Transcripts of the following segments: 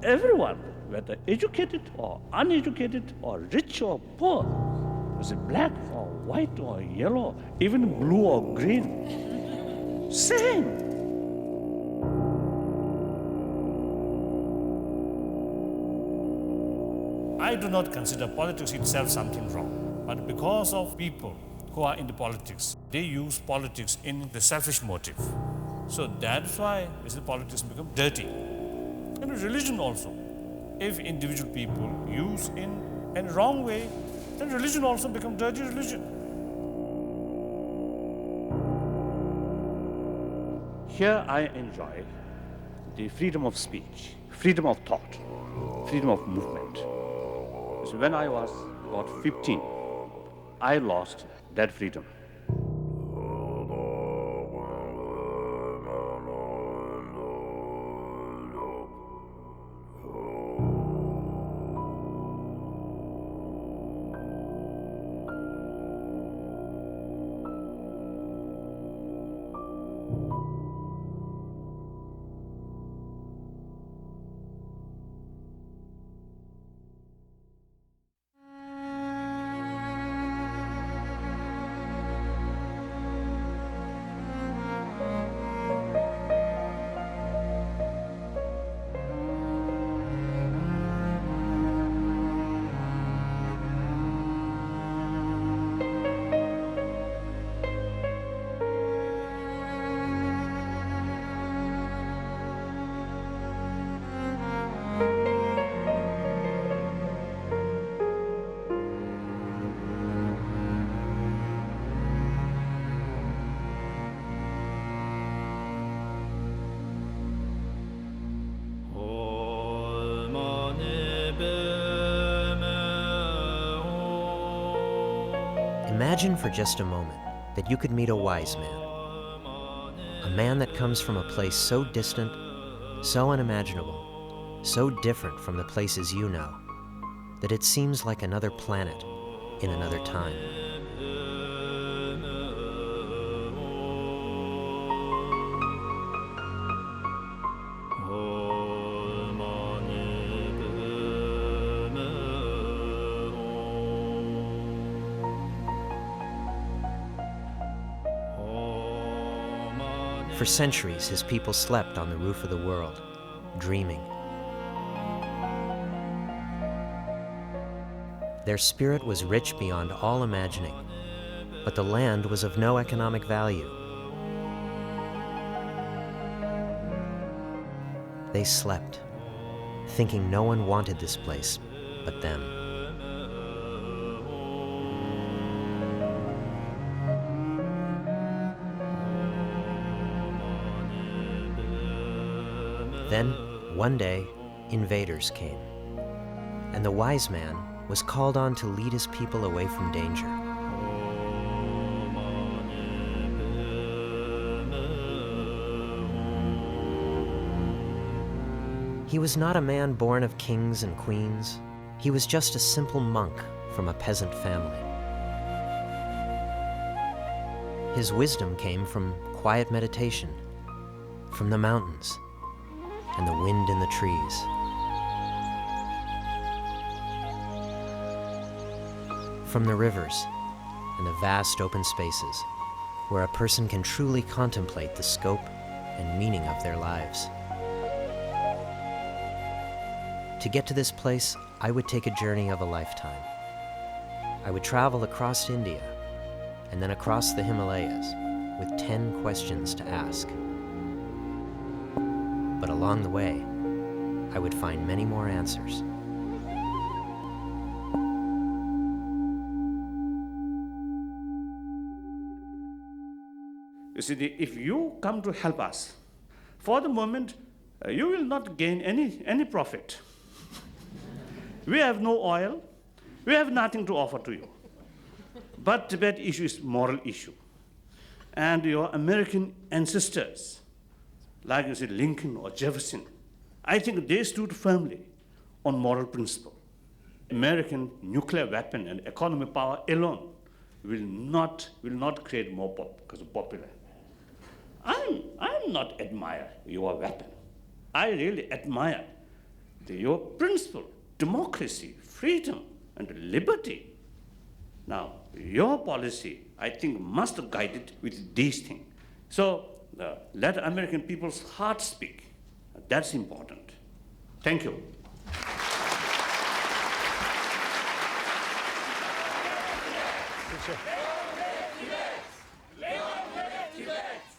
everyone, whether educated or uneducated or rich or poor, was it black or white or yellow, even blue or green, same. I do not consider politics itself something wrong, but because of people who are into politics, they use politics in the selfish motive. So that's why politics become dirty. And religion also. If individual people use in a wrong way, then religion also becomes dirty religion. Here I enjoy the freedom of speech, freedom of thought, freedom of movement. So when I was about 15, I lost that freedom. Imagine for just a moment that you could meet a wise man, a man that comes from a place so distant, so unimaginable, so different from the places you know, that it seems like another planet in another time. For centuries, his people slept on the roof of the world, dreaming. Their spirit was rich beyond all imagining, but the land was of no economic value. They slept, thinking no one wanted this place but them. Then, one day, invaders came, and the wise man was called on to lead his people away from danger. He was not a man born of kings and queens. He was just a simple monk from a peasant family. His wisdom came from quiet meditation, from the mountains, and the wind in the trees. From the rivers and the vast open spaces where a person can truly contemplate the scope and meaning of their lives. To get to this place, I would take a journey of a lifetime. I would travel across India and then across the Himalayas with 10 questions to ask. But along the way, I would find many more answers. You see, if you come to help us, for the moment, you will not gain any profit. We have no oil. We have nothing to offer to you. But Tibet issue is moral issue. And your American ancestors, like you said, Lincoln or Jefferson, I think they stood firmly on moral principle. American nuclear weapon and economic power alone will not create more because of popular. I'm not admire your weapon. I really admire your principle, democracy, freedom, and liberty. Now, your policy, I think, must guide it with these things. So, let American people's heart speak. That's important. Thank you.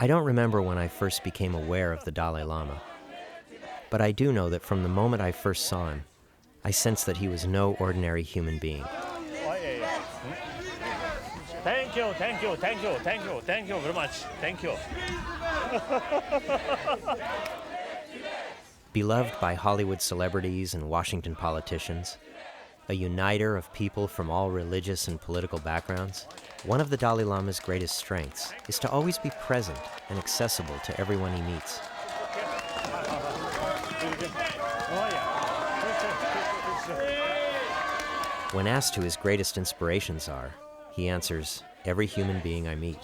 I don't remember when I first became aware of the Dalai Lama, but I do know that from the moment I first saw him, I sensed that he was no ordinary human being. Thank you very much. Thank you. Beloved by Hollywood celebrities and Washington politicians, a uniter of people from all religious and political backgrounds, one of the Dalai Lama's greatest strengths is to always be present and accessible to everyone he meets. When asked who his greatest inspirations are, he answers, "Every human being I meet."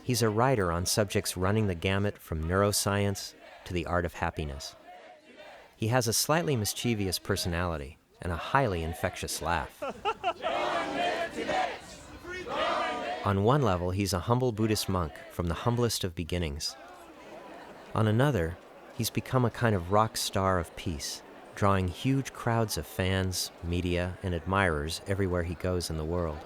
He's a writer on subjects running the gamut from neuroscience to the art of happiness. He has a slightly mischievous personality and a highly infectious laugh. On one level, he's a humble Buddhist monk from the humblest of beginnings. On another, he's become a kind of rock star of peace, drawing huge crowds of fans, media, and admirers everywhere he goes in the world.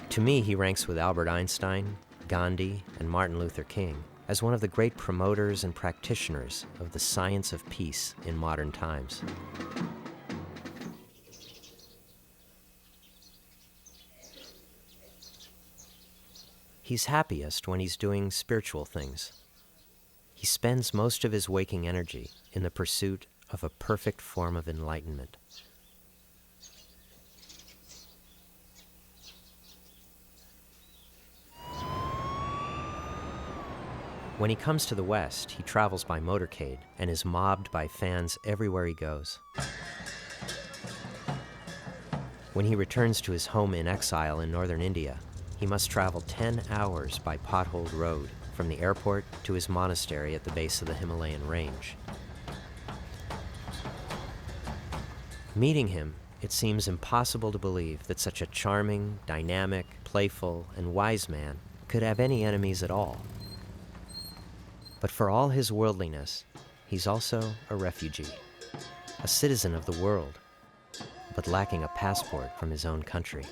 To me, he ranks with Albert Einstein, Gandhi, and Martin Luther King as one of the great promoters and practitioners of the science of peace in modern times. He's happiest when he's doing spiritual things. He spends most of his waking energy in the pursuit of a perfect form of enlightenment. When he comes to the West, he travels by motorcade and is mobbed by fans everywhere he goes. When he returns to his home in exile in northern India, he must travel 10 hours by potholed road from the airport to his monastery at the base of the Himalayan range. Meeting him, it seems impossible to believe that such a charming, dynamic, playful, and wise man could have any enemies at all. But for all his worldliness, he's also a refugee, a citizen of the world, but lacking a passport from his own country.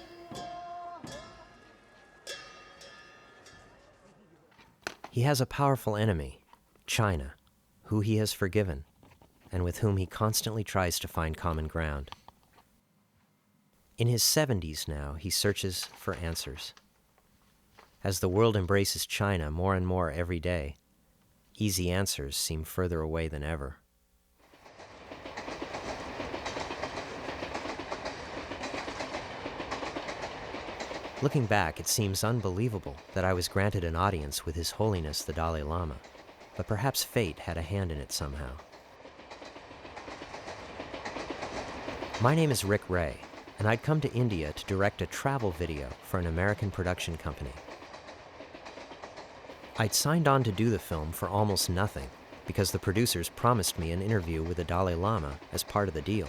He has a powerful enemy, China, who he has forgiven, and with whom he constantly tries to find common ground. In his 70s now, he searches for answers. As the world embraces China more and more every day, easy answers seem further away than ever. Looking back, it seems unbelievable that I was granted an audience with His Holiness the Dalai Lama, but perhaps fate had a hand in it somehow. My name is Rick Ray, and I'd come to India to direct a travel video for an American production company. I'd signed on to do the film for almost nothing because the producers promised me an interview with the Dalai Lama as part of the deal.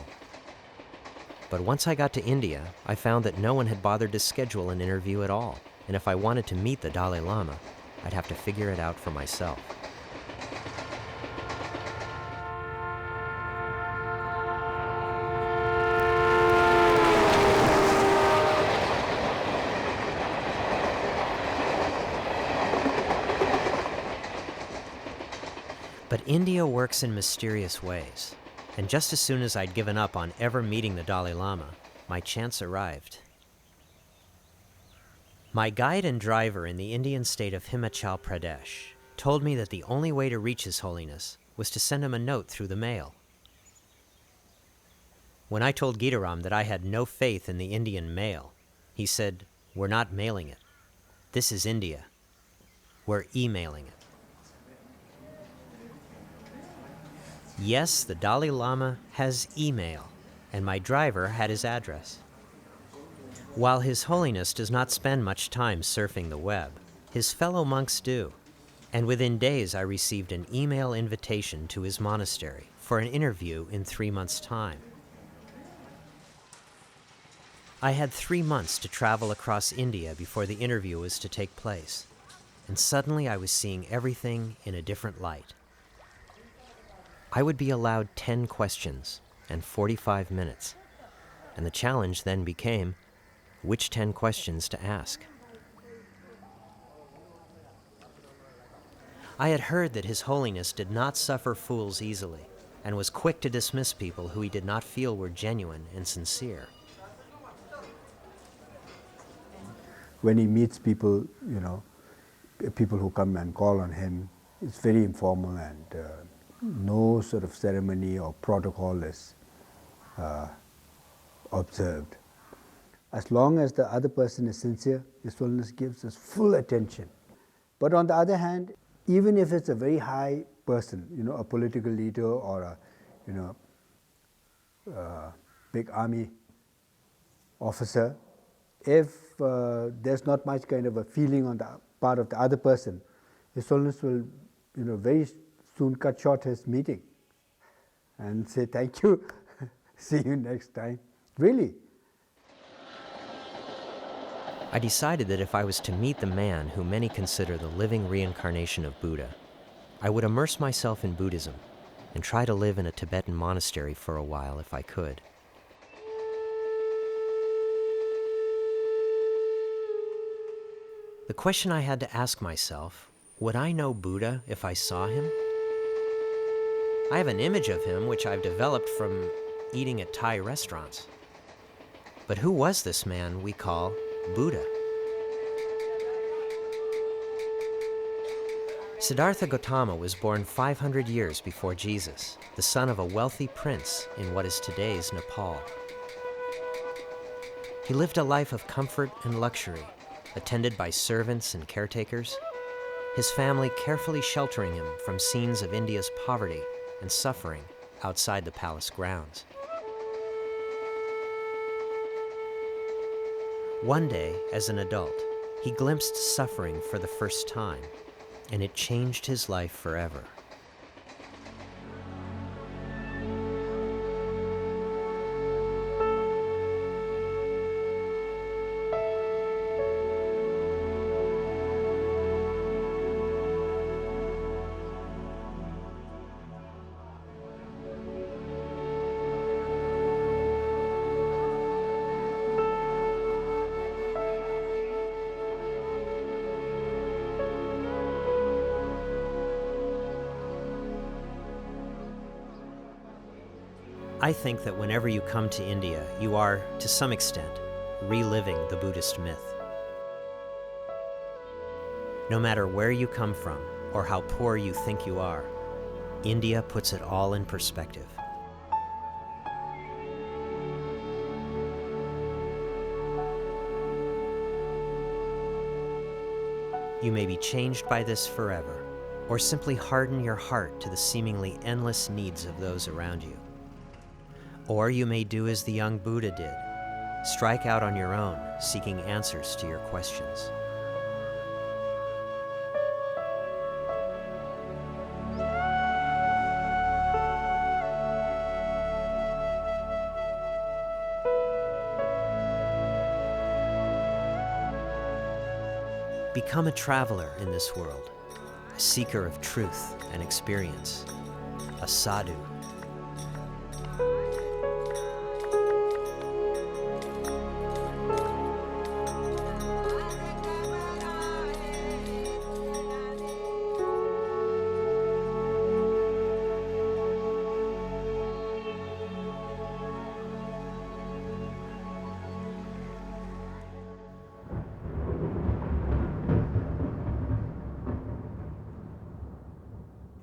But once I got to India, I found that no one had bothered to schedule an interview at all, and if I wanted to meet the Dalai Lama, I'd have to figure it out for myself. But India works in mysterious ways, and just as soon as I'd given up on ever meeting the Dalai Lama, my chance arrived. My guide and driver in the Indian state of Himachal Pradesh told me that the only way to reach His Holiness was to send him a note through the mail. When I told Gitaram that I had no faith in the Indian mail, he said, "We're not mailing it. This is India. We're emailing it." Yes, the Dalai Lama has email, and my driver had his address. While His Holiness does not spend much time surfing the web, His fellow monks do, and within days I received an email invitation to his monastery for an interview in 3 months' time. I had 3 months to travel across India before the interview was to take place, and suddenly I was seeing everything in a different light. I would be allowed 10 questions and 45 minutes, and the challenge then became which 10 questions to ask. I had heard that His Holiness did not suffer fools easily, and was quick to dismiss people who he did not feel were genuine and sincere. When he meets people, people who come and call on him, it's very informal and no sort of ceremony or protocol is observed. As long as the other person is sincere, His Holiness gives us full attention. But on the other hand, even if it's a very high person, a political leader or a big army officer, if there's not much kind of a feeling on the part of the other person, His Holiness will, very soon cut short his meeting and say, thank you, see you next time. Really. I decided that if I was to meet the man who many consider the living reincarnation of Buddha, I would immerse myself in Buddhism and try to live in a Tibetan monastery for a while if I could. The question I had to ask myself, would I know Buddha if I saw him? I have an image of him which I've developed from eating at Thai restaurants. But who was this man we call Buddha? Siddhartha Gautama was born 500 years before Jesus, the son of a wealthy prince in what is today's Nepal. He lived a life of comfort and luxury, attended by servants and caretakers, his family carefully sheltering him from scenes of India's poverty and suffering outside the palace grounds. One day, as an adult, he glimpsed suffering for the first time, and it changed his life forever. I think that whenever you come to India, you are, to some extent, reliving the Buddhist myth. No matter where you come from or how poor you think you are, India puts it all in perspective. You may be changed by this forever, or simply harden your heart to the seemingly endless needs of those around you. Or you may do as the young Buddha did, strike out on your own, seeking answers to your questions. Become a traveler in this world, a seeker of truth and experience, a sadhu.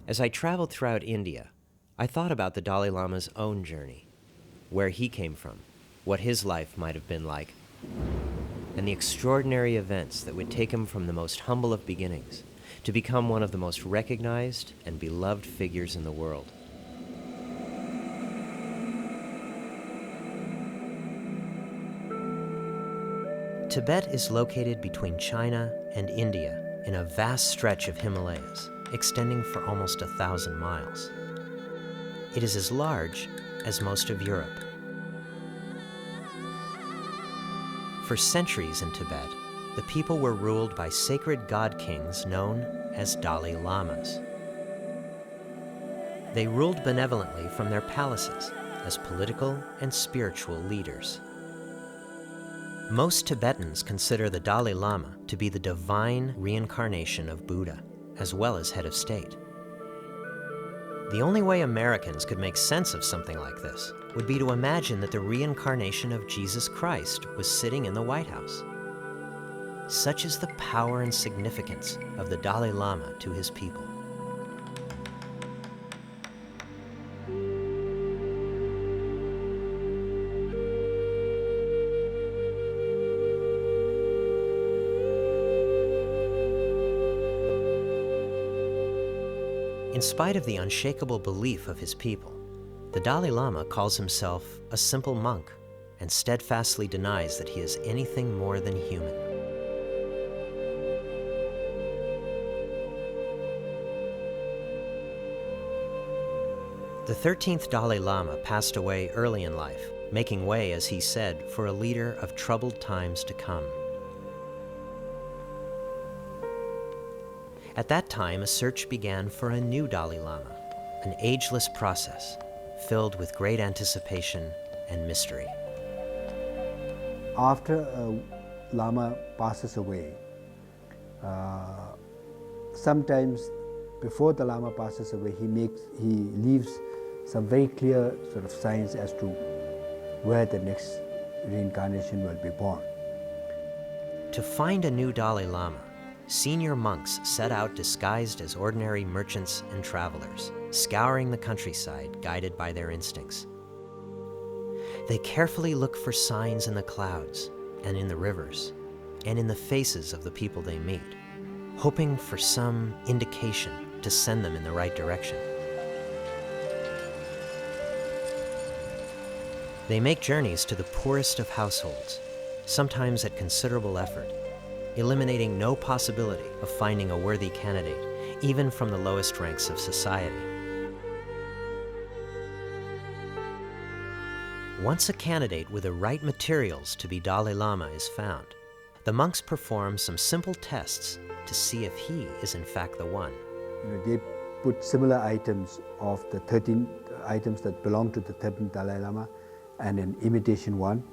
As I traveled throughout India, I thought about the Dalai Lama's own journey, where he came from, what his life might have been like, and the extraordinary events that would take him from the most humble of beginnings to become one of the most recognized and beloved figures in the world. Tibet is located between China and India in a vast stretch of Himalayas, extending for almost 1,000 miles. It is as large as most of Europe. For centuries in Tibet, the people were ruled by sacred god kings known as Dalai Lamas. They ruled benevolently from their palaces as political and spiritual leaders. Most Tibetans consider the Dalai Lama to be the divine reincarnation of Buddha, as well as head of state. The only way Americans could make sense of something like this would be to imagine that the reincarnation of Jesus Christ was sitting in the White House. Such is the power and significance of the Dalai Lama to his people. In spite of the unshakable belief of his people, the Dalai Lama calls himself a simple monk and steadfastly denies that he is anything more than human. The 13th Dalai Lama passed away early in life, making way, as he said, for a leader of troubled times to come. At that time, a search began for a new Dalai Lama, an ageless process filled with great anticipation and mystery. After a Lama passes away, sometimes before the Lama passes away, he leaves some very clear sort of signs as to where the next reincarnation will be born. To find a new Dalai Lama, senior monks set out disguised as ordinary merchants and travelers, scouring the countryside, guided by their instincts. They carefully look for signs in the clouds and in the rivers and in the faces of the people they meet, hoping for some indication to send them in the right direction. They make journeys to the poorest of households, sometimes at considerable effort, eliminating no possibility of finding a worthy candidate, even from the lowest ranks of society. Once a candidate with the right materials to be Dalai Lama is found, the monks perform some simple tests to see if he is in fact the one. They put similar items of the 13 items that belong to the 13th Dalai Lama and an imitation one,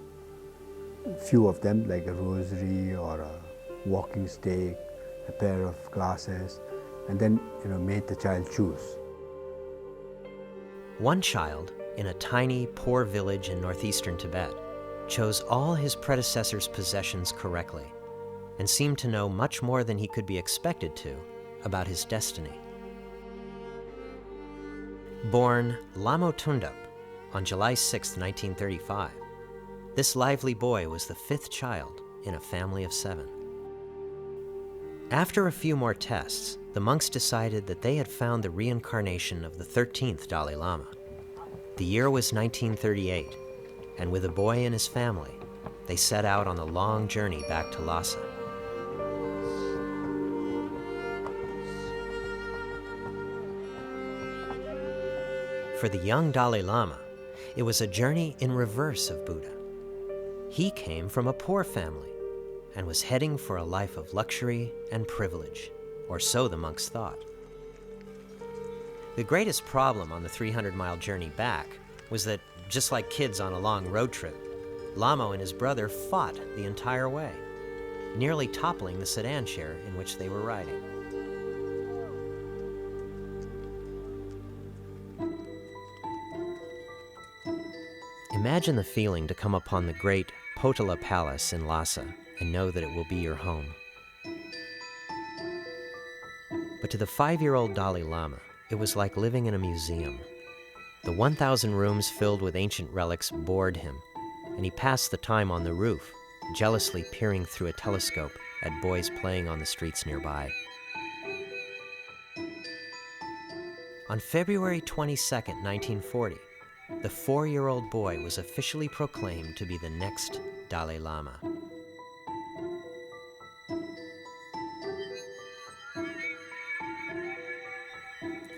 few of them like a rosary or a walking stick, a pair of glasses, and then made the child choose. One child in a tiny, poor village in northeastern Tibet chose all his predecessors' possessions correctly and seemed to know much more than he could be expected to about his destiny. Born Lamo Tundup on July 6, 1935, this lively boy was the 5th child in a family of 7. After a few more tests, the monks decided that they had found the reincarnation of the 13th Dalai Lama. The year was 1938, and with the boy and his family, they set out on the long journey back to Lhasa. For the young Dalai Lama, it was a journey in reverse of Buddha. He came from a poor family and was heading for a life of luxury and privilege, or so the monks thought. The greatest problem on the 300-mile journey back was that, just like kids on a long road trip, Lamo and his brother fought the entire way, nearly toppling the sedan chair in which they were riding. Imagine the feeling to come upon the great Potala Palace in Lhasa and know that it will be your home. But to the 5-year-old Dalai Lama, it was like living in a museum. The 1,000 rooms filled with ancient relics bored him, and he passed the time on the roof, jealously peering through a telescope at boys playing on the streets nearby. On February 22, 1940, the 4-year-old boy was officially proclaimed to be the next Dalai Lama.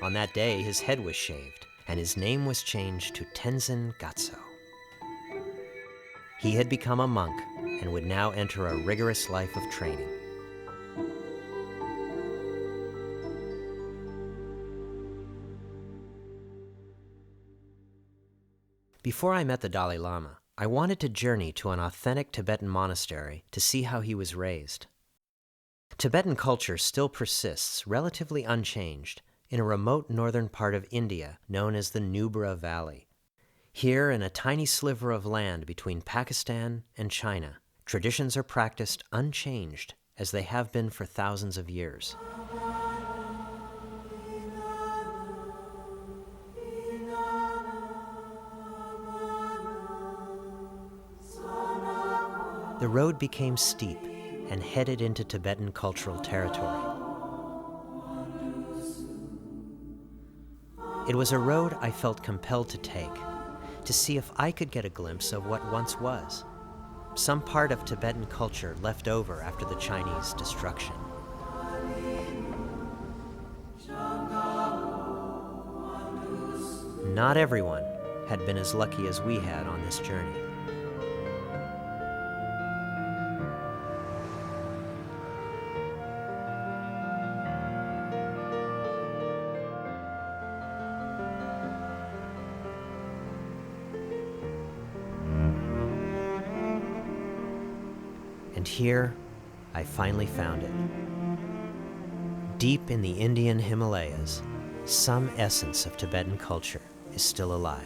On that day, his head was shaved, and his name was changed to Tenzin Gyatso. He had become a monk and would now enter a rigorous life of training. Before I met the Dalai Lama, I wanted to journey to an authentic Tibetan monastery to see how he was raised. Tibetan culture still persists, relatively unchanged, in a remote northern part of India known as the Nubra Valley. Here, in a tiny sliver of land between Pakistan and China, traditions are practiced unchanged as they have been for thousands of years. The road became steep and headed into Tibetan cultural territory. It was a road I felt compelled to take, to see if I could get a glimpse of what once was, some part of Tibetan culture left over after the Chinese destruction. Not everyone had been as lucky as we had on this journey. And here, I finally found it. Deep in the Indian Himalayas, some essence of Tibetan culture is still alive.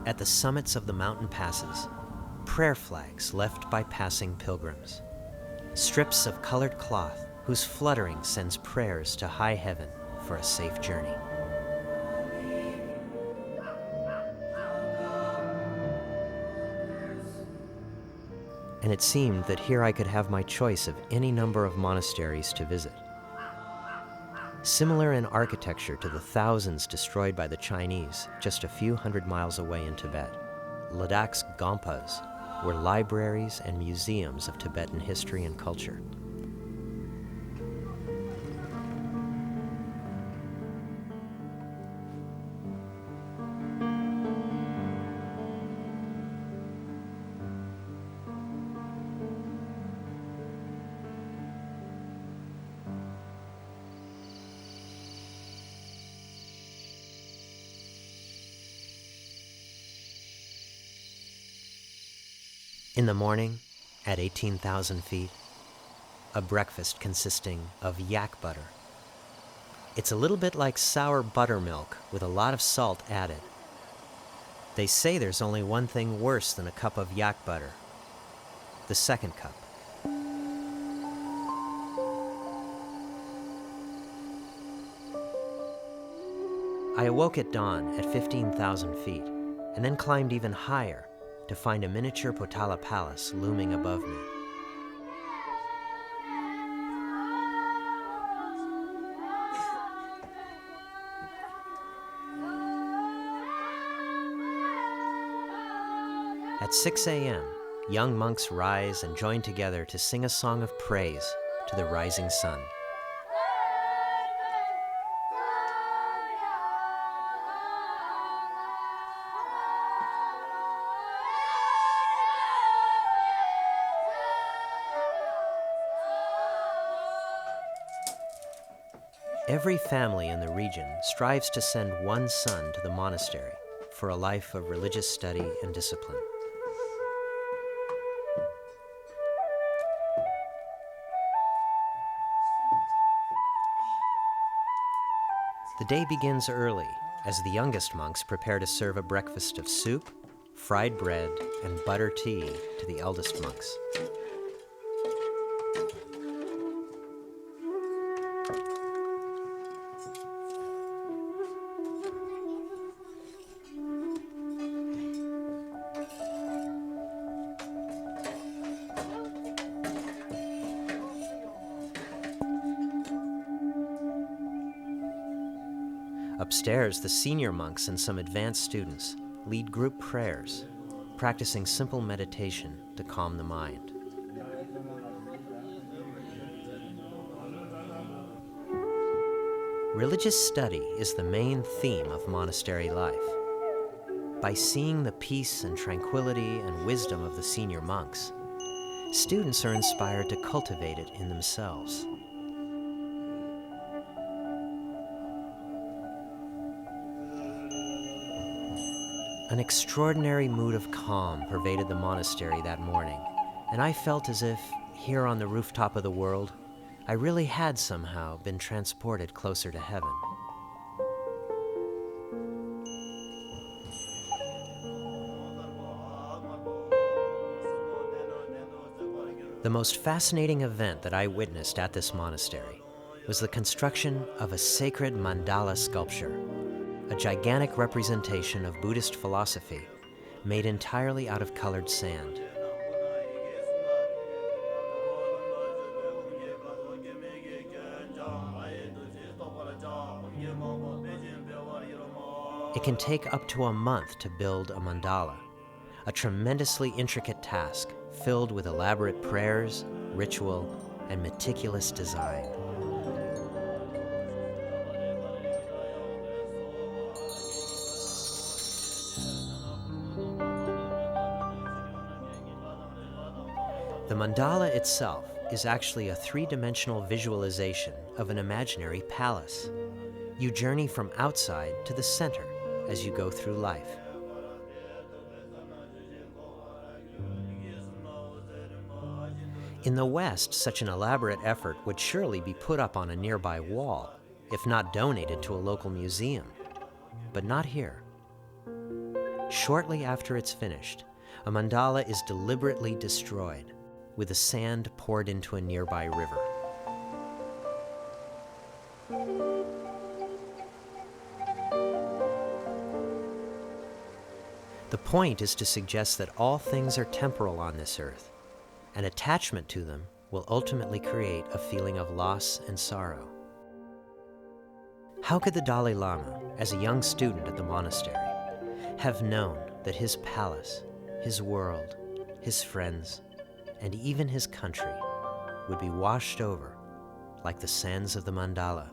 At the summits of the mountain passes, prayer flags left by passing pilgrims. Strips of colored cloth whose fluttering sends prayers to high heaven for a safe journey. And it seemed that here I could have my choice of any number of monasteries to visit. Similar in architecture to the thousands destroyed by the Chinese just a few hundred miles away in Tibet, Ladakh's Gompas were libraries and museums of Tibetan history and culture. In the morning, at 18,000 feet, a breakfast consisting of yak butter. It's a little bit like sour buttermilk with a lot of salt added. They say there's only one thing worse than a cup of yak butter: the second cup. I awoke at dawn at 15,000 feet and then climbed even higher to find a miniature Potala palace looming above me. At 6 a.m., young monks rise and join together to sing a song of praise to the rising sun. Every family in the region strives to send one son to the monastery for a life of religious study and discipline. The day begins early as the youngest monks prepare to serve a breakfast of soup, fried bread, and butter tea to the eldest monks. Upstairs, the senior monks and some advanced students lead group prayers, practicing simple meditation to calm the mind. Religious study is the main theme of monastery life. By seeing the peace and tranquility and wisdom of the senior monks, students are inspired to cultivate it in themselves. An extraordinary mood of calm pervaded the monastery that morning, and I felt as if, here on the rooftop of the world, I really had somehow been transported closer to heaven. The most fascinating event that I witnessed at this monastery was the construction of a sacred mandala sculpture, a gigantic representation of Buddhist philosophy made entirely out of colored sand. It can take up to a month to build a mandala, a tremendously intricate task filled with elaborate prayers, ritual, and meticulous design. The mandala itself is actually a three-dimensional visualization of an imaginary palace. You journey from outside to the center as you go through life. In the West, such an elaborate effort would surely be put up on a nearby wall, if not donated to a local museum. But not here. Shortly after it's finished, a mandala is deliberately destroyed, with the sand poured into a nearby river. The point is to suggest that all things are temporal on this earth, and attachment to them will ultimately create a feeling of loss and sorrow. How could the Dalai Lama, as a young student at the monastery, have known that his palace, his world, his friends, and even his country would be washed over like the sands of the mandala,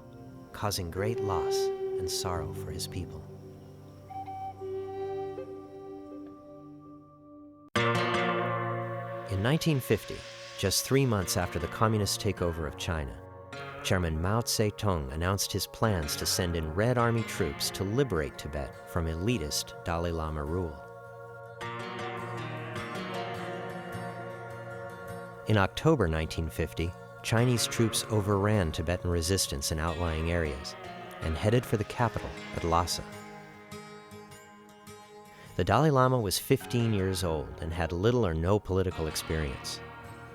causing great loss and sorrow for his people? In 1950, just 3 months after the communist takeover of China, Chairman Mao Zedong announced his plans to send in Red Army troops to liberate Tibet from elitist Dalai Lama rule. In October 1950, Chinese troops overran Tibetan resistance in outlying areas and headed for the capital at Lhasa. The Dalai Lama was 15 years old and had little or no political experience.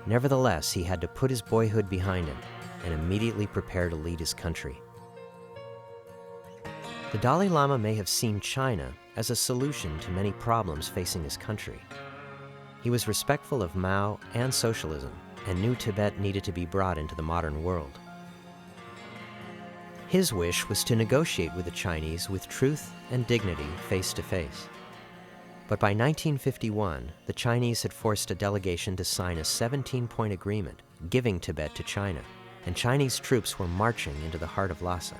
Nevertheless, he had to put his boyhood behind him and immediately prepare to lead his country. The Dalai Lama may have seen China as a solution to many problems facing his country. He was respectful of Mao and socialism and knew Tibet needed to be brought into the modern world. His wish was to negotiate with the Chinese with truth and dignity face to face. But by 1951, the Chinese had forced a delegation to sign a 17-point agreement giving Tibet to China, and Chinese troops were marching into the heart of Lhasa.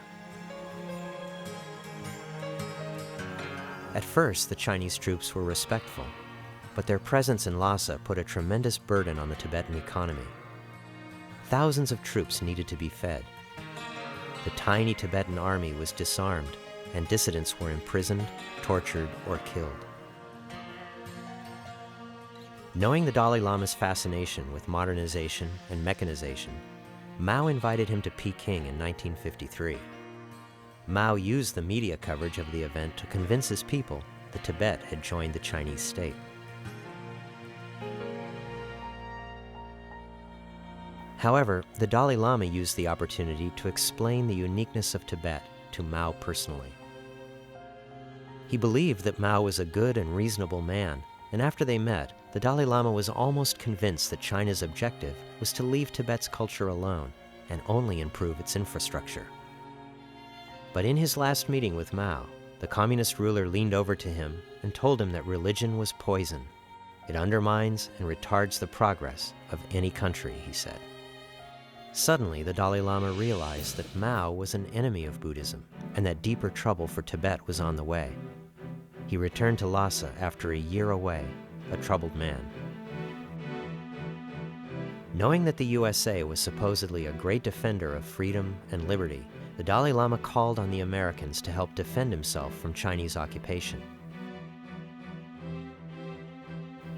At first, the Chinese troops were respectful, but their presence in Lhasa put a tremendous burden on the Tibetan economy. Thousands of troops needed to be fed. The tiny Tibetan army was disarmed, and dissidents were imprisoned, tortured, or killed. Knowing the Dalai Lama's fascination with modernization and mechanization, Mao invited him to Peking in 1953. Mao used the media coverage of the event to convince his people that Tibet had joined the Chinese state. However, the Dalai Lama used the opportunity to explain the uniqueness of Tibet to Mao personally. He believed that Mao was a good and reasonable man, and after they met, the Dalai Lama was almost convinced that China's objective was to leave Tibet's culture alone and only improve its infrastructure. But in his last meeting with Mao, the communist ruler leaned over to him and told him that religion was poison. It undermines and retards the progress of any country, he said. Suddenly, the Dalai Lama realized that Mao was an enemy of Buddhism and that deeper trouble for Tibet was on the way. He returned to Lhasa after a year away, a troubled man. Knowing that the USA was supposedly a great defender of freedom and liberty, the Dalai Lama called on the Americans to help defend himself from Chinese occupation.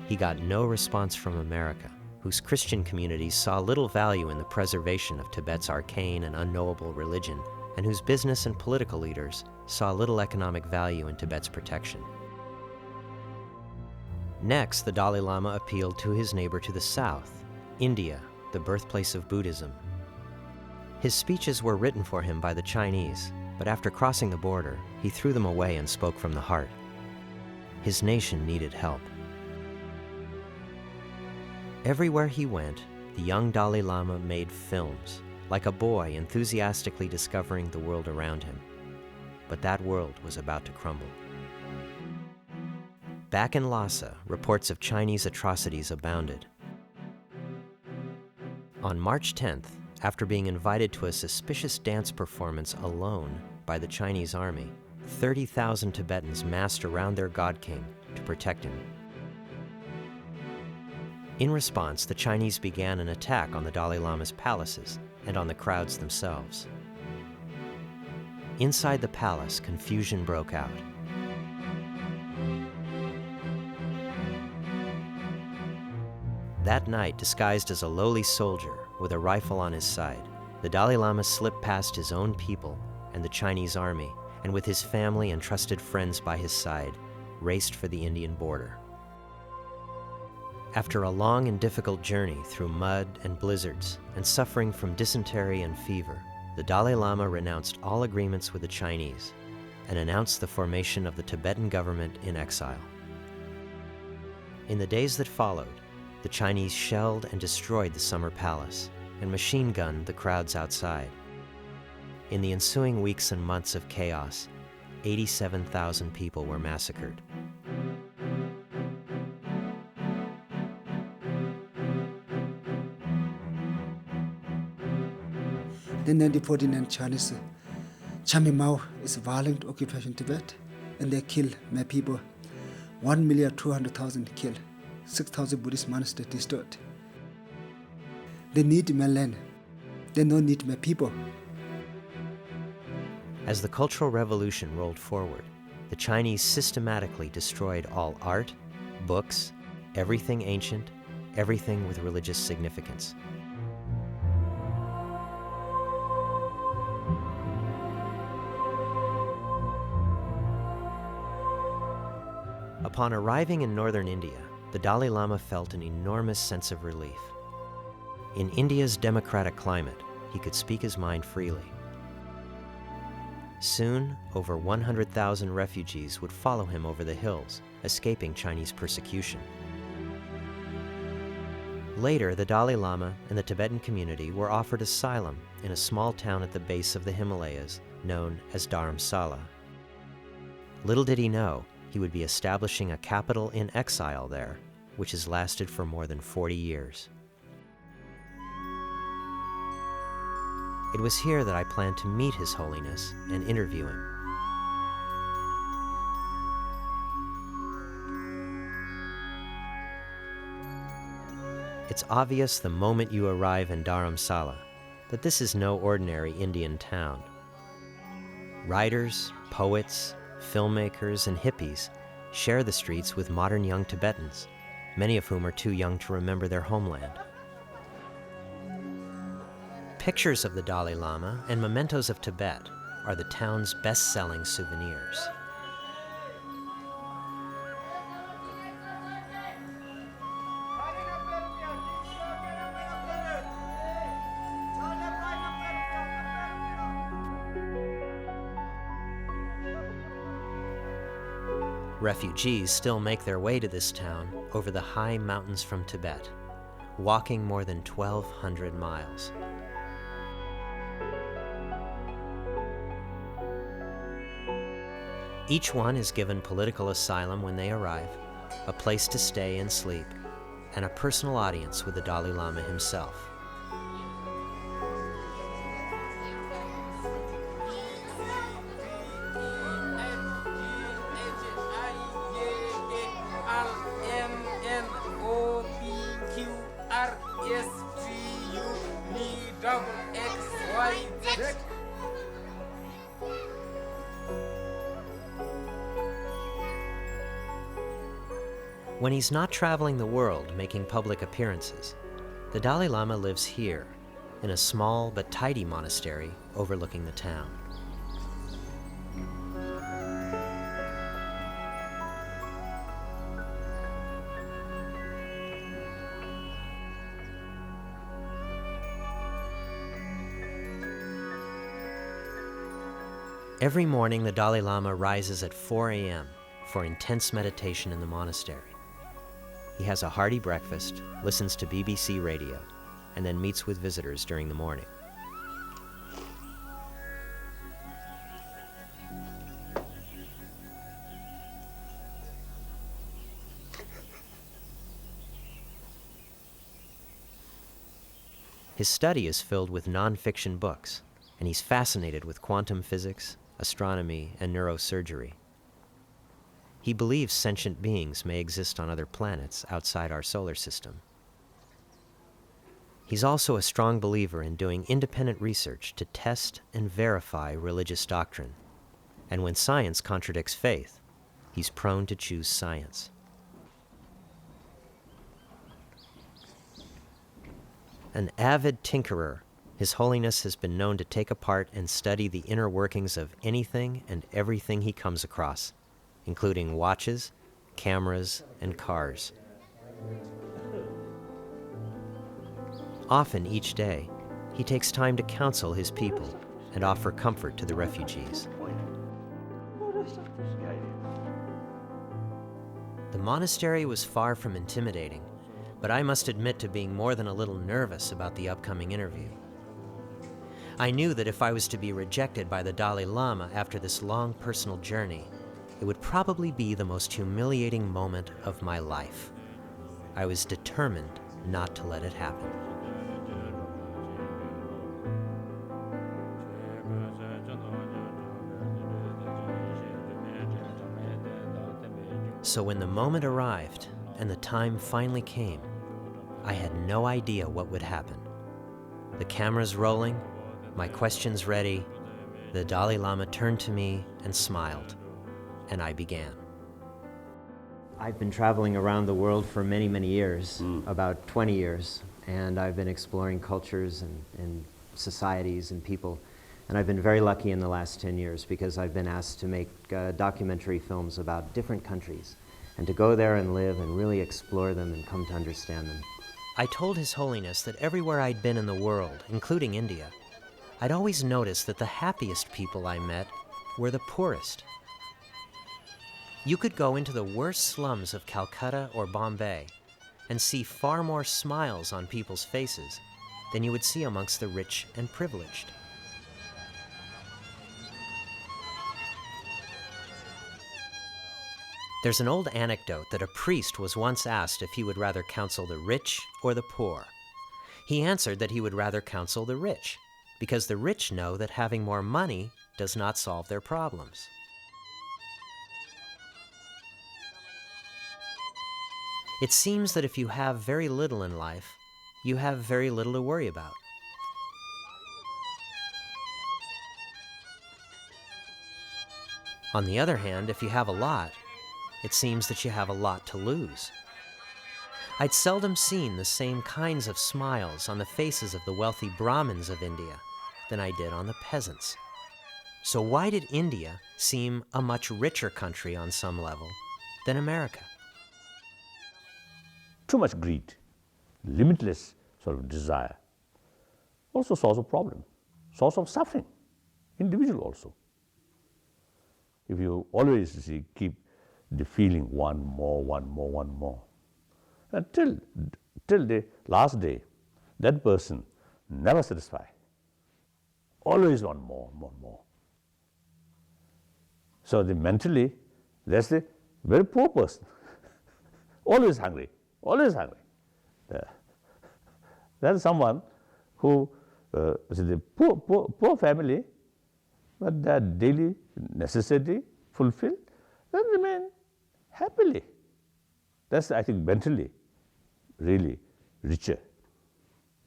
He got no response from America, whose Christian communities saw little value in the preservation of Tibet's arcane and unknowable religion, and whose business and political leaders saw little economic value in Tibet's protection. Next, the Dalai Lama appealed to his neighbor to the south, India, the birthplace of Buddhism. His speeches were written for him by the Chinese, but after crossing the border, he threw them away and spoke from the heart. His nation needed help. Everywhere he went, the young Dalai Lama made films, like a boy enthusiastically discovering the world around him. But that world was about to crumble. Back in Lhasa, reports of Chinese atrocities abounded. On March 10th, after being invited to a suspicious dance performance alone by the Chinese army, 30,000 Tibetans massed around their god king to protect him. In response, the Chinese began an attack on the Dalai Lama's palaces and on the crowds themselves. Inside the palace, confusion broke out. That night, disguised as a lowly soldier with a rifle on his side, the Dalai Lama slipped past his own people and the Chinese army, and with his family and trusted friends by his side, raced for the Indian border. After a long and difficult journey through mud and blizzards and suffering from dysentery and fever, the Dalai Lama renounced all agreements with the Chinese and announced the formation of the Tibetan government in exile. In the days that followed, the Chinese shelled and destroyed the summer palace and machine-gunned the crowds outside. In the ensuing weeks and months of chaos, 87,000 people were massacred. The 1949 Chinese Chairman Mao is violent occupation Tibet, and they kill my people. 1,200,000 killed, 6,000 Buddhist monasteries destroyed. They need my land. They don't need my people. As the Cultural Revolution rolled forward, the Chinese systematically destroyed all art, books, everything ancient, everything with religious significance. Upon arriving in northern India, the Dalai Lama felt an enormous sense of relief. In India's democratic climate, he could speak his mind freely. Soon, over 100,000 refugees would follow him over the hills, escaping Chinese persecution. Later, the Dalai Lama and the Tibetan community were offered asylum in a small town at the base of the Himalayas known as Dharamsala. Little did he know, he would be establishing a capital in exile there, which has lasted for more than 40 years. It was here that I planned to meet His Holiness and interview him. It's obvious the moment you arrive in Dharamsala that this is no ordinary Indian town. Writers, poets, filmmakers, and hippies share the streets with modern young Tibetans, many of whom are too young to remember their homeland. Pictures of the Dalai Lama and mementos of Tibet are the town's best-selling souvenirs. Refugees still make their way to this town over the high mountains from Tibet, walking more than 1,200 miles. Each one is given political asylum when they arrive, a place to stay and sleep, and a personal audience with the Dalai Lama himself. When he's not traveling the world making public appearances, the Dalai Lama lives here, in a small but tidy monastery overlooking the town. Every morning, the Dalai Lama rises at 4 a.m. for intense meditation in the monastery. He has a hearty breakfast, listens to BBC radio, and then meets with visitors during the morning. His study is filled with non-fiction books, and he's fascinated with quantum physics, astronomy, and neurosurgery. He believes sentient beings may exist on other planets outside our solar system. He's also a strong believer in doing independent research to test and verify religious doctrine. And when science contradicts faith, he's prone to choose science. An avid tinkerer, His Holiness has been known to take apart and study the inner workings of anything and everything he comes across, including watches, cameras, and cars. Often each day, he takes time to counsel his people and offer comfort to the refugees. The monastery was far from intimidating, but I must admit to being more than a little nervous about the upcoming interview. I knew that if I was to be rejected by the Dalai Lama after this long personal journey, it would probably be the most humiliating moment of my life. I was determined not to let it happen. So when the moment arrived and the time finally came, I had no idea what would happen. The cameras rolling, my questions ready, the Dalai Lama turned to me and smiled, and I began. I've been traveling around the world for many, many years, about 20 years, and I've been exploring cultures and societies and people. And I've been very lucky in the last 10 years because I've been asked to make documentary films about different countries and to go there and live and really explore them and come to understand them. I told His Holiness that everywhere I'd been in the world, including India, I'd always noticed that the happiest people I met were the poorest. You could go into the worst slums of Calcutta or Bombay and see far more smiles on people's faces than you would see amongst the rich and privileged. There's an old anecdote that a priest was once asked if he would rather counsel the rich or the poor. He answered that he would rather counsel the rich, because the rich know that having more money does not solve their problems. It seems that if you have very little in life, you have very little to worry about. On the other hand, if you have a lot, it seems that you have a lot to lose. I'd seldom seen the same kinds of smiles on the faces of the wealthy Brahmins of India than I did on the peasants. So why did India seem a much richer country on some level than America? Too much greed, limitless sort of desire, also source of problem, source of suffering, individual also. If you always keep the feeling one more, until the last day, that person never satisfied, always want more. So mentally, that's a very poor person. Always hungry, always hungry. That's someone who is a poor family, but their daily necessity fulfilled, then remain happily. That's, I think, mentally really richer,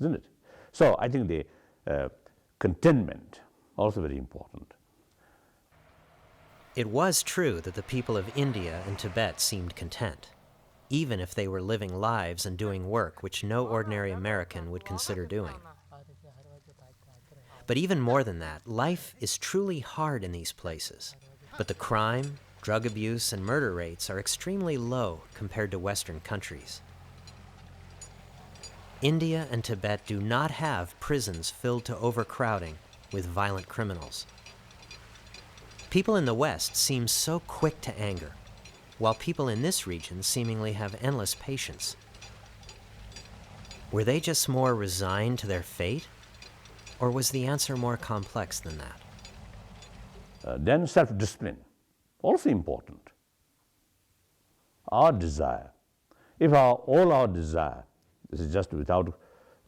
isn't it? So I think the contentment also very important. It was true that the people of India and Tibet seemed content, even if they were living lives and doing work which no ordinary American would consider doing. But even more than that, life is truly hard in these places. But the crime, drug abuse, and murder rates are extremely low compared to Western countries. India and Tibet do not have prisons filled to overcrowding with violent criminals. People in the West seem so quick to anger, while people in this region seemingly have endless patience. Were they just more resigned to their fate? Or was the answer more complex than that? Then self-discipline, also important. Our desire, if all our desire is just without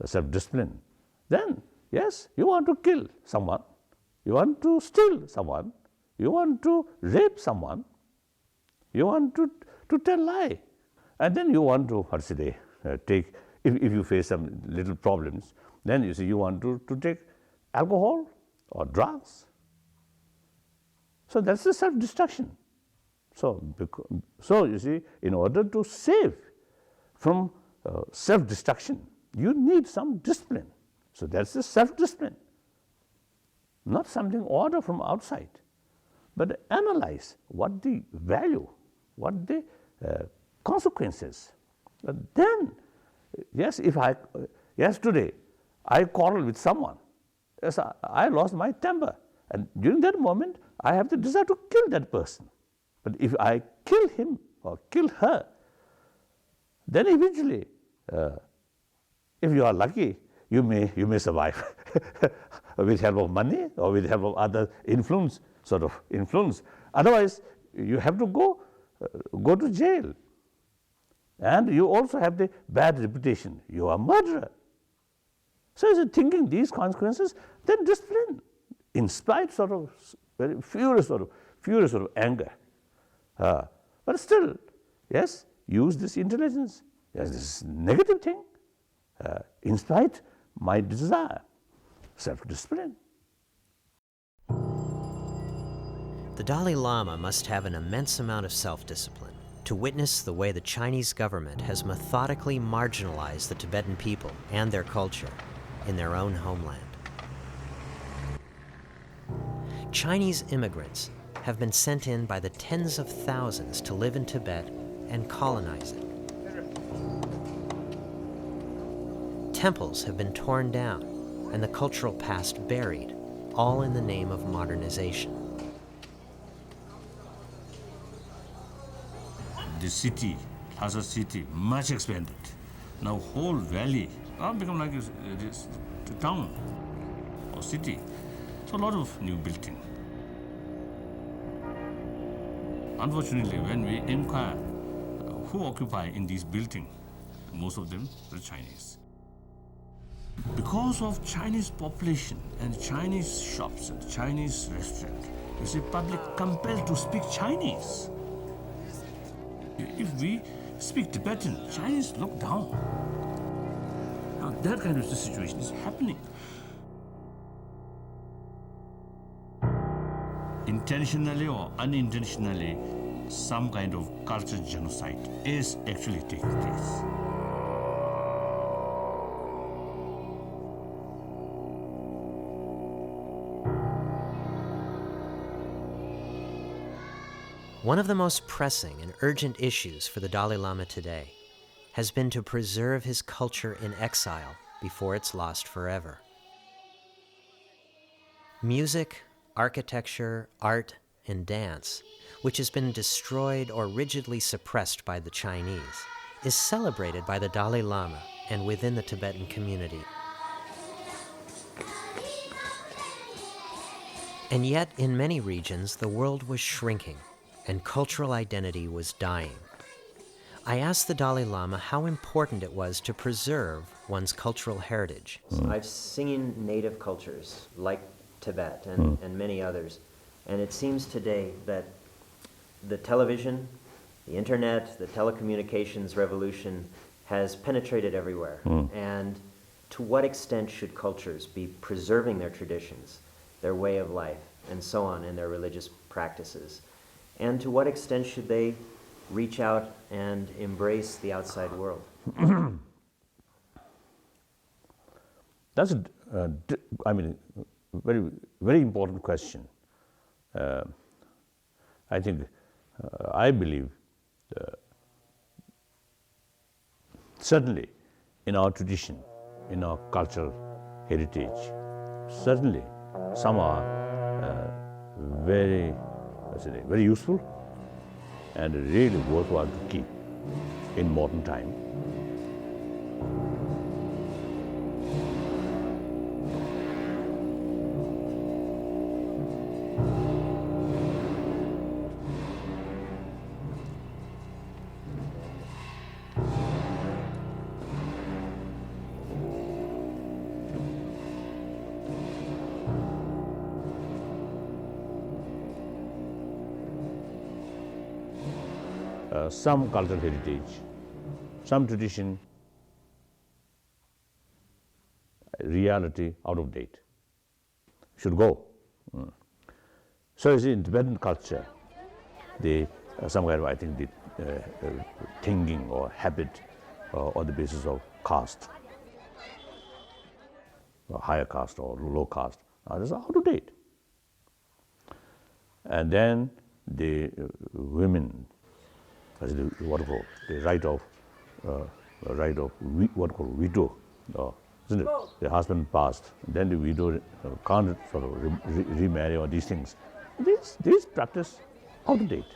self-discipline, then yes, you want to kill someone, you want to steal someone, you want to rape someone, you want to tell lie, and then you want to, take, if you face some little problems, then you see you want to take alcohol or drugs. So that's the self-destruction. So you see, in order to save from self-destruction, you need some discipline. So that's the self-discipline, not something order from outside, but analyze what the value, what the consequences. Then, yes, today I quarrel with someone, yes, I lost my temper, and during that moment I have the desire to kill that person. But if I kill him or kill her, then eventually, if you are lucky, you may survive with help of money or with help of other influence. Otherwise, you have to go to jail, and you also have the bad reputation. You are a murderer. So, is it thinking these consequences? Then discipline, in spite very furious anger. But still, yes, use this intelligence. Yes, this negative thing, in spite my desire, self-discipline. The Dalai Lama must have an immense amount of self-discipline to witness the way the Chinese government has methodically marginalized the Tibetan people and their culture in their own homeland. Chinese immigrants have been sent in by the tens of thousands to live in Tibet and colonize it. Temples have been torn down and the cultural past buried, all in the name of modernization. The city, Lhasa city, much expanded. Now whole valley become like a town or city. So a lot of new building. Unfortunately, when we inquire who occupy in these buildings, most of them were Chinese. Because of Chinese population and Chinese shops and Chinese restaurants, you see, public compelled to speak Chinese. If we speak Tibetan, Chinese look down. Now that kind of situation is happening. Intentionally or unintentionally, some kind of cultural genocide is actually taking place. One of the most pressing and urgent issues for the Dalai Lama today has been to preserve his culture in exile before it's lost forever. Music, architecture, art, and dance, which has been destroyed or rigidly suppressed by the Chinese, is celebrated by the Dalai Lama and within the Tibetan community. And yet, in many regions, the world was shrinking and cultural identity was dying. I asked the Dalai Lama how important it was to preserve one's cultural heritage. I've seen native cultures like Tibet and many others, and it seems today that the television, the internet, the telecommunications revolution has penetrated everywhere. And to what extent should cultures be preserving their traditions, their way of life, and so on, and their religious practices? And to what extent should they reach out and embrace the outside world? That's very, very important question. I believe, certainly in our tradition, in our cultural heritage, certainly some are very useful and really worthwhile to keep in modern time. Some cultural heritage, some tradition, reality out of date, should go. So you see, in Tibetan culture, somewhere I think the thinking or habit on the basis of caste, or higher caste or low caste, is out of date. And then the women, the right of what called widow, isn't it? The husband passed, then the widow can't sort of remarry or these things. This practice out of date.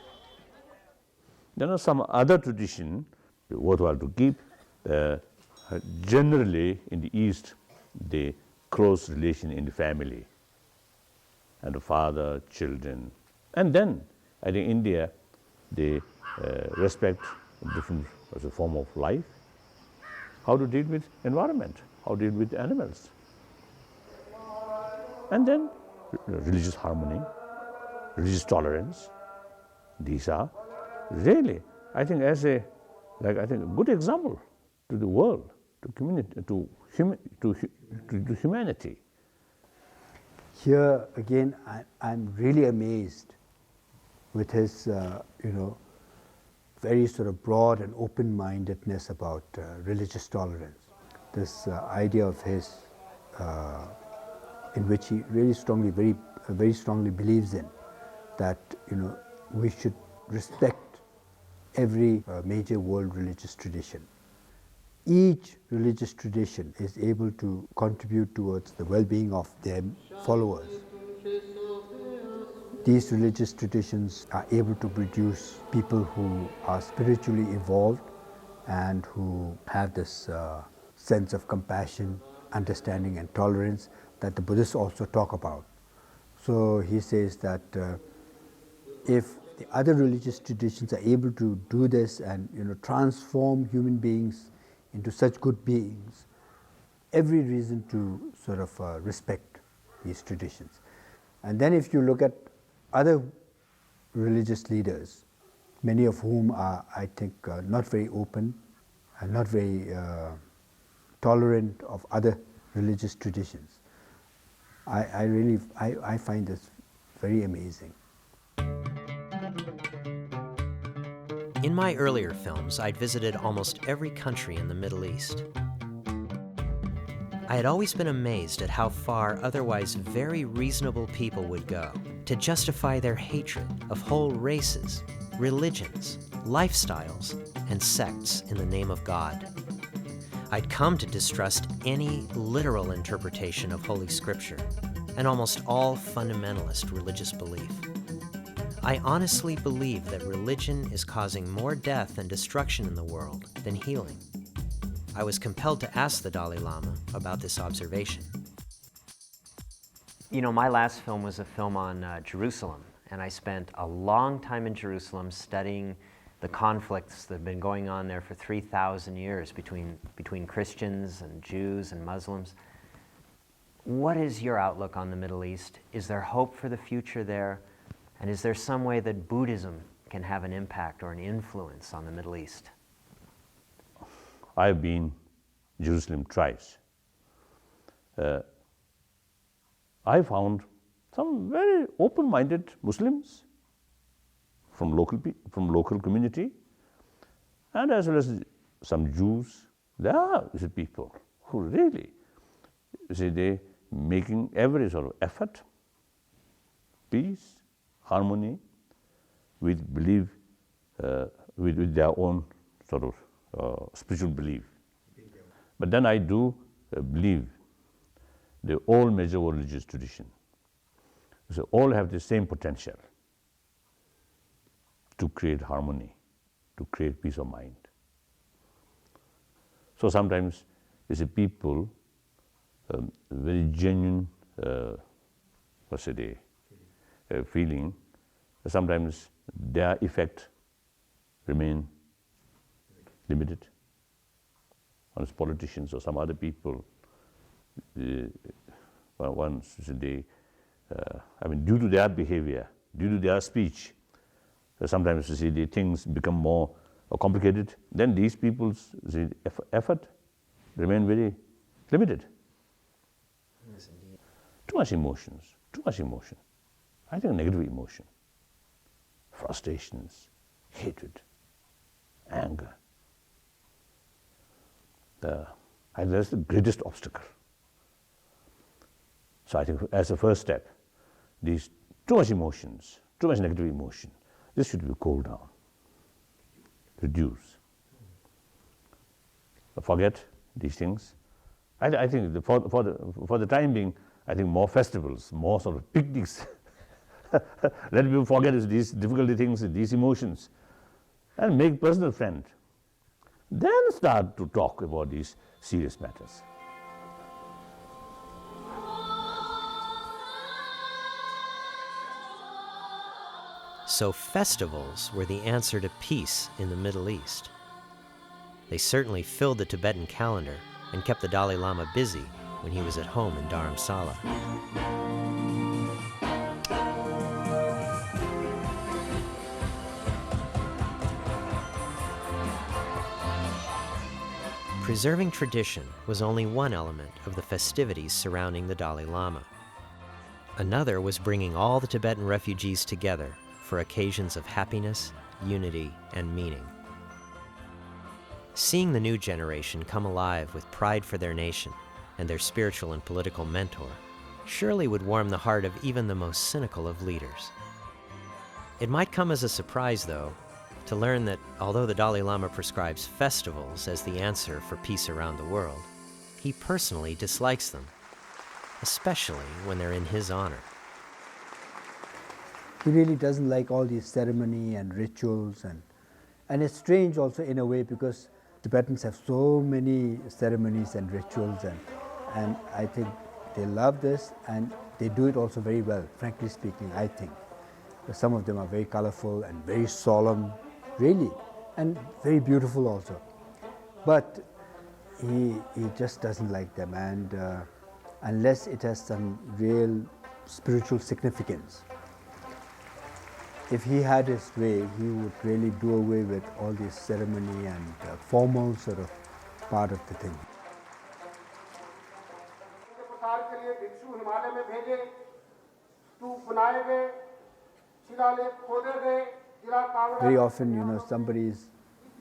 There are some other tradition worthwhile to keep. Generally in the East, the close relation in the family, and the father, children, and then I think India, they respect different as a form of life, how to deal with environment, how to deal with animals, and then religious harmony, religious tolerance. These are really, I think, a good example to the world, to community, to humanity. Here again, I'm really amazed with his, very sort of broad and open-mindedness about religious tolerance. This idea of his, in which he really very strongly believes in, that we should respect every major world religious tradition. Each religious tradition is able to contribute towards the well-being of their followers. These religious traditions are able to produce people who are spiritually evolved and who have this sense of compassion, understanding and tolerance that the Buddhists also talk about. So he says that if the other religious traditions are able to do this and transform human beings into such good beings, every reason to sort of respect these traditions. And then if you look at other religious leaders, many of whom are, I think, not very open and not very tolerant of other religious traditions, I find this very amazing. In my earlier films, I'd visited almost every country in the Middle East. I had always been amazed at how far otherwise very reasonable people would go to justify their hatred of whole races, religions, lifestyles, and sects in the name of God. I'd come to distrust any literal interpretation of Holy Scripture and almost all fundamentalist religious belief. I honestly believe that religion is causing more death and destruction in the world than healing. I was compelled to ask the Dalai Lama about this observation. You know, my last film was a film on Jerusalem, and I spent a long time in Jerusalem studying the conflicts that have been going on there for 3,000 years between Christians and Jews and Muslims. What is your outlook on the Middle East? Is there hope for the future there? And is there some way that Buddhism can have an impact or an influence on the Middle East? I've been Jerusalem twice. I found some very open-minded Muslims from local community, and as well as some Jews. There are people who really, they making every sort of effort, peace, harmony, with belief, with their own sort of spiritual belief. But then I do believe the all major religious tradition, so all have the same potential to create harmony, to create peace of mind. So sometimes you see people very genuine, feeling. Sometimes their effect remain limited on politicians or some other people. Once they, due to their behavior, due to their speech, sometimes you see the things become more complicated. Then these people's effort remain very limited. Yes, indeed. Too much emotion. I think negative emotion, frustrations, hatred, anger. I think that's the greatest obstacle. So I think as a first step, these too much emotions, too much negative emotion, this should be cooled down, reduce. Forget these things. I think for the time being, I think more festivals, more sort of picnics. Let people forget these difficult things, these emotions, and make personal friend. Then start to talk about these serious matters. So festivals were the answer to peace in the Middle East. They certainly filled the Tibetan calendar and kept the Dalai Lama busy when he was at home in Dharamsala. Preserving tradition was only one element of the festivities surrounding the Dalai Lama. Another was bringing all the Tibetan refugees together for occasions of happiness, unity, and meaning. Seeing the new generation come alive with pride for their nation and their spiritual and political mentor surely would warm the heart of even the most cynical of leaders. It might come as a surprise, though, to learn that although the Dalai Lama prescribes festivals as the answer for peace around the world, he personally dislikes them, especially when they're in his honor. He really doesn't like all these ceremony and rituals, and it's strange also in a way because Tibetans have so many ceremonies and rituals, and I think they love this and they do it also very well, frankly speaking, I think. Some of them are very colorful and very solemn, really, and very beautiful also. But he just doesn't like them, and unless it has some real spiritual significance. If he had his way, he would really do away with all this ceremony and formal sort of part of the thing. Very often, somebody is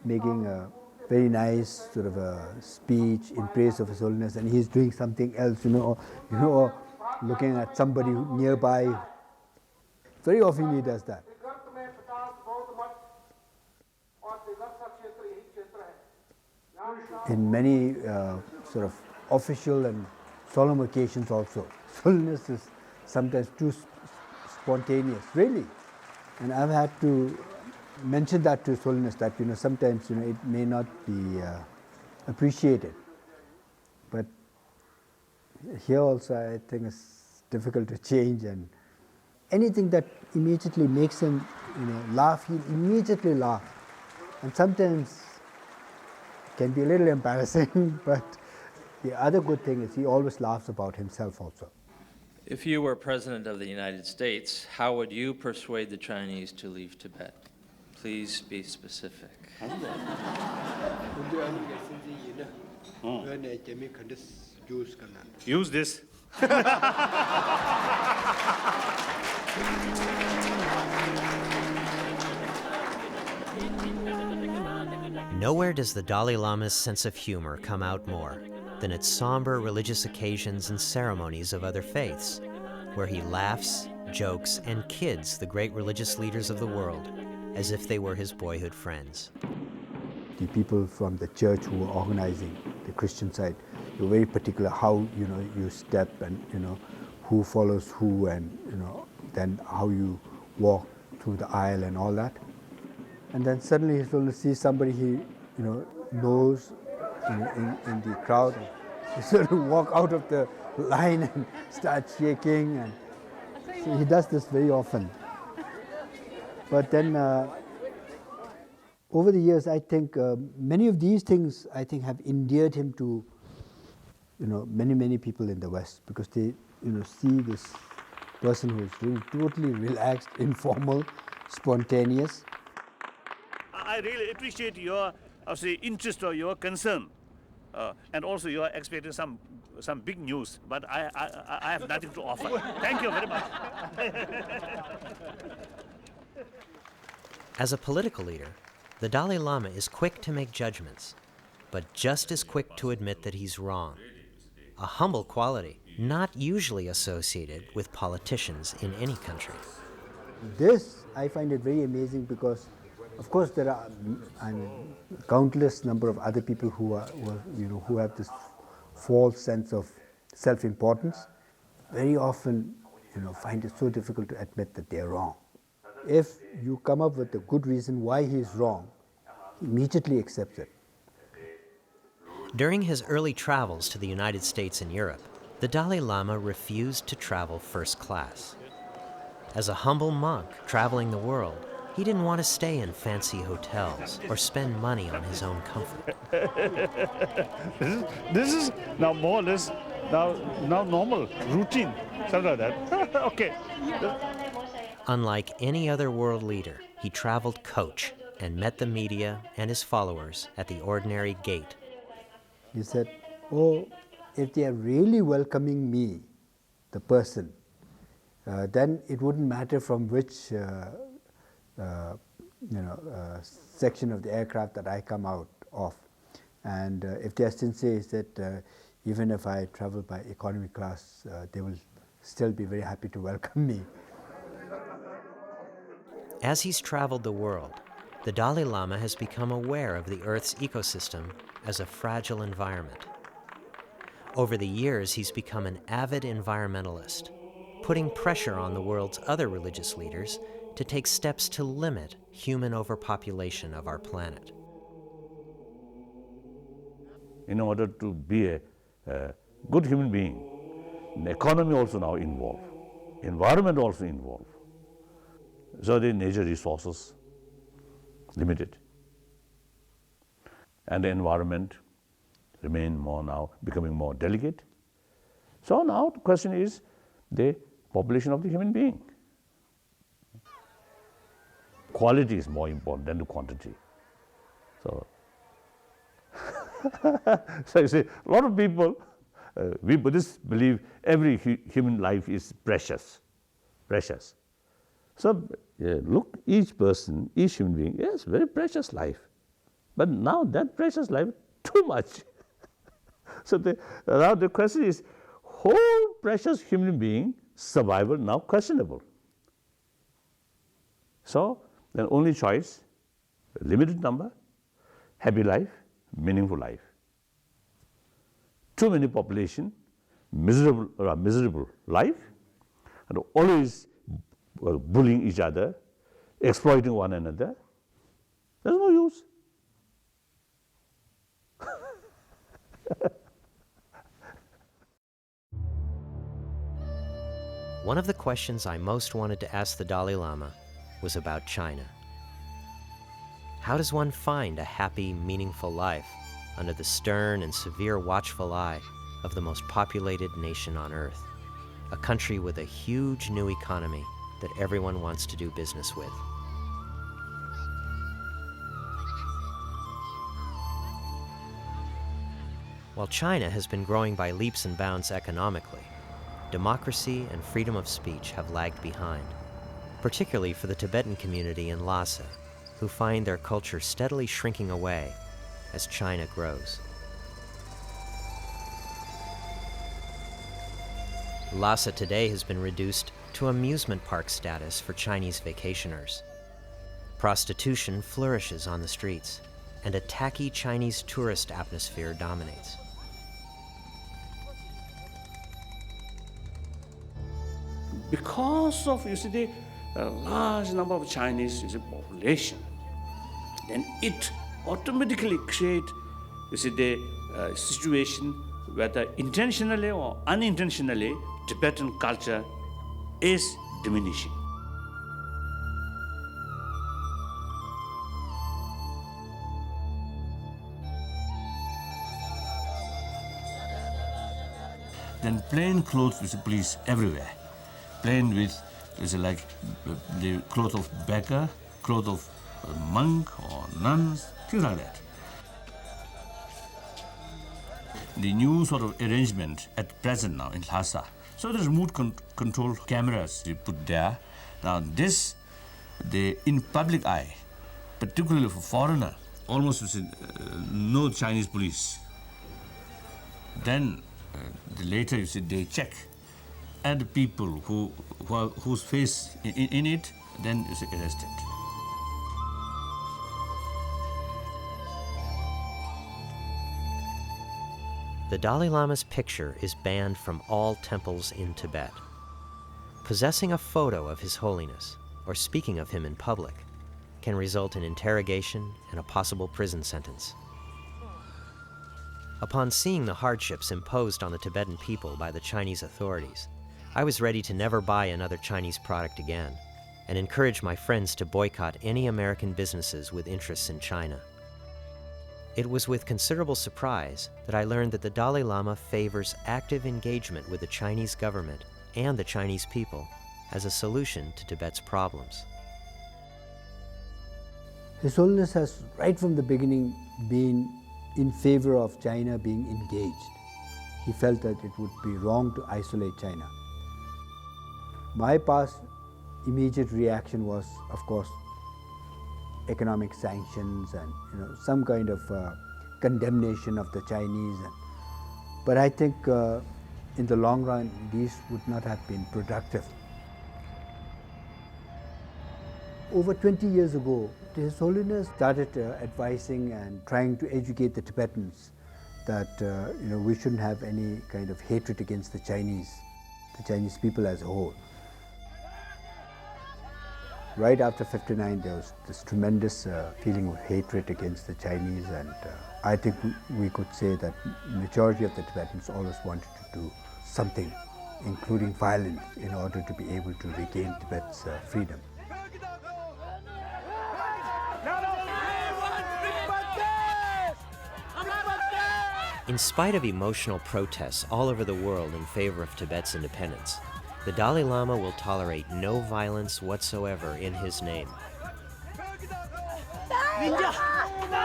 making a very nice sort of a speech in praise of His Holiness, and he's doing something else, or looking at somebody nearby. Very often he does that. In many sort of official and solemn occasions also, Holiness is sometimes too spontaneous, really. And I've had to mention that to His Holiness, that sometimes it may not be appreciated. But here also I think it's difficult to change, and anything that immediately makes him, laugh, he'll immediately laugh. And sometimes it can be a little embarrassing, but the other good thing is he always laughs about himself also. If you were President of the United States, how would you persuade the Chinese to leave Tibet? Please be specific. Use this. Nowhere does the Dalai Lama's sense of humor come out more than at somber religious occasions and ceremonies of other faiths, where he laughs, jokes, and kids the great religious leaders of the world as if they were his boyhood friends. The people from the church who were organizing the Christian side, they were very particular how you step, and who follows who, and then how you walk through the aisle and all that. And then suddenly he's going to see somebody he knows in the crowd. He's going to walk out of the line and start shaking, and so he does this very often. But then over the years, I think many of these things have endeared him to many people in the West, because they see this person who is really totally relaxed, informal, spontaneous. I really appreciate your interest or your concern, and also you are expecting some big news. But I have nothing to offer. Thank you very much. As a political leader, the Dalai Lama is quick to make judgments, but just as quick to admit that he's wrong. A humble quality not usually associated with politicians in any country. This, I find it very amazing, because of course there are countless number of other people who have this false sense of self-importance. Very often, find it so difficult to admit that they're wrong. If you come up with a good reason why he is wrong, he immediately accepts it. During his early travels to the United States and Europe, the Dalai Lama refused to travel first class. As a humble monk traveling the world, he didn't want to stay in fancy hotels or spend money on his own comfort. This is now more or less now normal, routine, something like that. Okay. Unlike any other world leader, he traveled coach and met the media and his followers at the ordinary gate. He said, oh, if they are really welcoming me, the person, then it wouldn't matter from which section of the aircraft that I come out of. And if they are sincere, he said, even if I travel by economy class, they will still be very happy to welcome me. As he's traveled the world, the Dalai Lama has become aware of the Earth's ecosystem as a fragile environment. Over the years, he's become an avid environmentalist, putting pressure on the world's other religious leaders to take steps to limit human overpopulation of our planet. In order to be a good human being, the economy also now involved, environment also involved. So the nature resources limited, and the environment remain more now becoming more delicate. So now the question is the population of the human being. Quality is more important than the quantity. So, so you see, a lot of people, we Buddhists believe every human life is precious, precious. So look, each person, each human being, yes, very precious life. But now that precious life, too much. So now the question is, whole precious human being survival now questionable. So the only choice, limited number, happy life, meaningful life. Too many population, miserable life, and always bullying each other, exploiting one another. There's no use. One of the questions I most wanted to ask the Dalai Lama was about China. How does one find a happy, meaningful life under the stern and severe watchful eye of the most populated nation on earth, a country with a huge new economy that everyone wants to do business with? While China has been growing by leaps and bounds economically, democracy and freedom of speech have lagged behind, particularly for the Tibetan community in Lhasa, who find their culture steadily shrinking away as China grows. Lhasa today has been reduced to amusement park status for Chinese vacationers. Prostitution flourishes on the streets, and a tacky Chinese tourist atmosphere dominates. Because of, you see, the large number of Chinese population, then it automatically creates, you see, the situation whether intentionally or unintentionally, Tibetan culture is diminishing. Then plain clothes with the police everywhere. Plain with, like the clothes of beggar, clothes of monk or nuns, things like that. The new sort of arrangement at present now in Lhasa. So there's remote control cameras you put there. Now this, in public eye, particularly for foreigner, almost no Chinese police. Then later you see they check, and the people whose face in it, then is arrested. The Dalai Lama's picture is banned from all temples in Tibet. Possessing a photo of His Holiness or speaking of him in public can result in interrogation and a possible prison sentence. Upon seeing the hardships imposed on the Tibetan people by the Chinese authorities, I was ready to never buy another Chinese product again and encourage my friends to boycott any American businesses with interests in China. It was with considerable surprise that I learned that the Dalai Lama favors active engagement with the Chinese government and the Chinese people as a solution to Tibet's problems. His Holiness has, right from the beginning, been in favor of China being engaged. He felt that it would be wrong to isolate China. My past immediate reaction was, of course, economic sanctions and some kind of condemnation of the Chinese. But I think in the long run, these would not have been productive. Over 20 years ago, His Holiness started advising and trying to educate the Tibetans that we shouldn't have any kind of hatred against the Chinese people as a whole. Right after '59, there was this tremendous feeling of hatred against the Chinese, and I think we could say that majority of the Tibetans always wanted to do something, including violence, in order to be able to regain Tibet's freedom. In spite of emotional protests all over the world in favor of Tibet's independence, the Dalai Lama will tolerate no violence whatsoever in his name. India!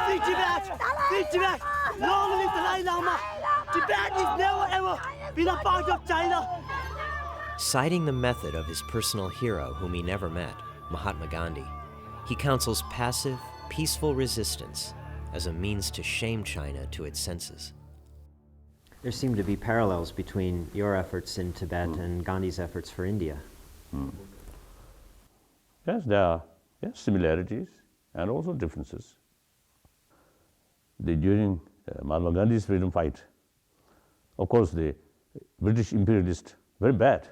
Free Tibet! Free Tibet! Long live the Dalai Lama! Tibet is never ever been a part of China! Citing the method of his personal hero whom he never met, Mahatma Gandhi, he counsels passive, peaceful resistance as a means to shame China to its senses. There seem to be parallels between your efforts in Tibet and Gandhi's efforts for India. Yes, there are similarities and also differences. During Mahatma Gandhi's freedom fight, of course, the British imperialists very bad,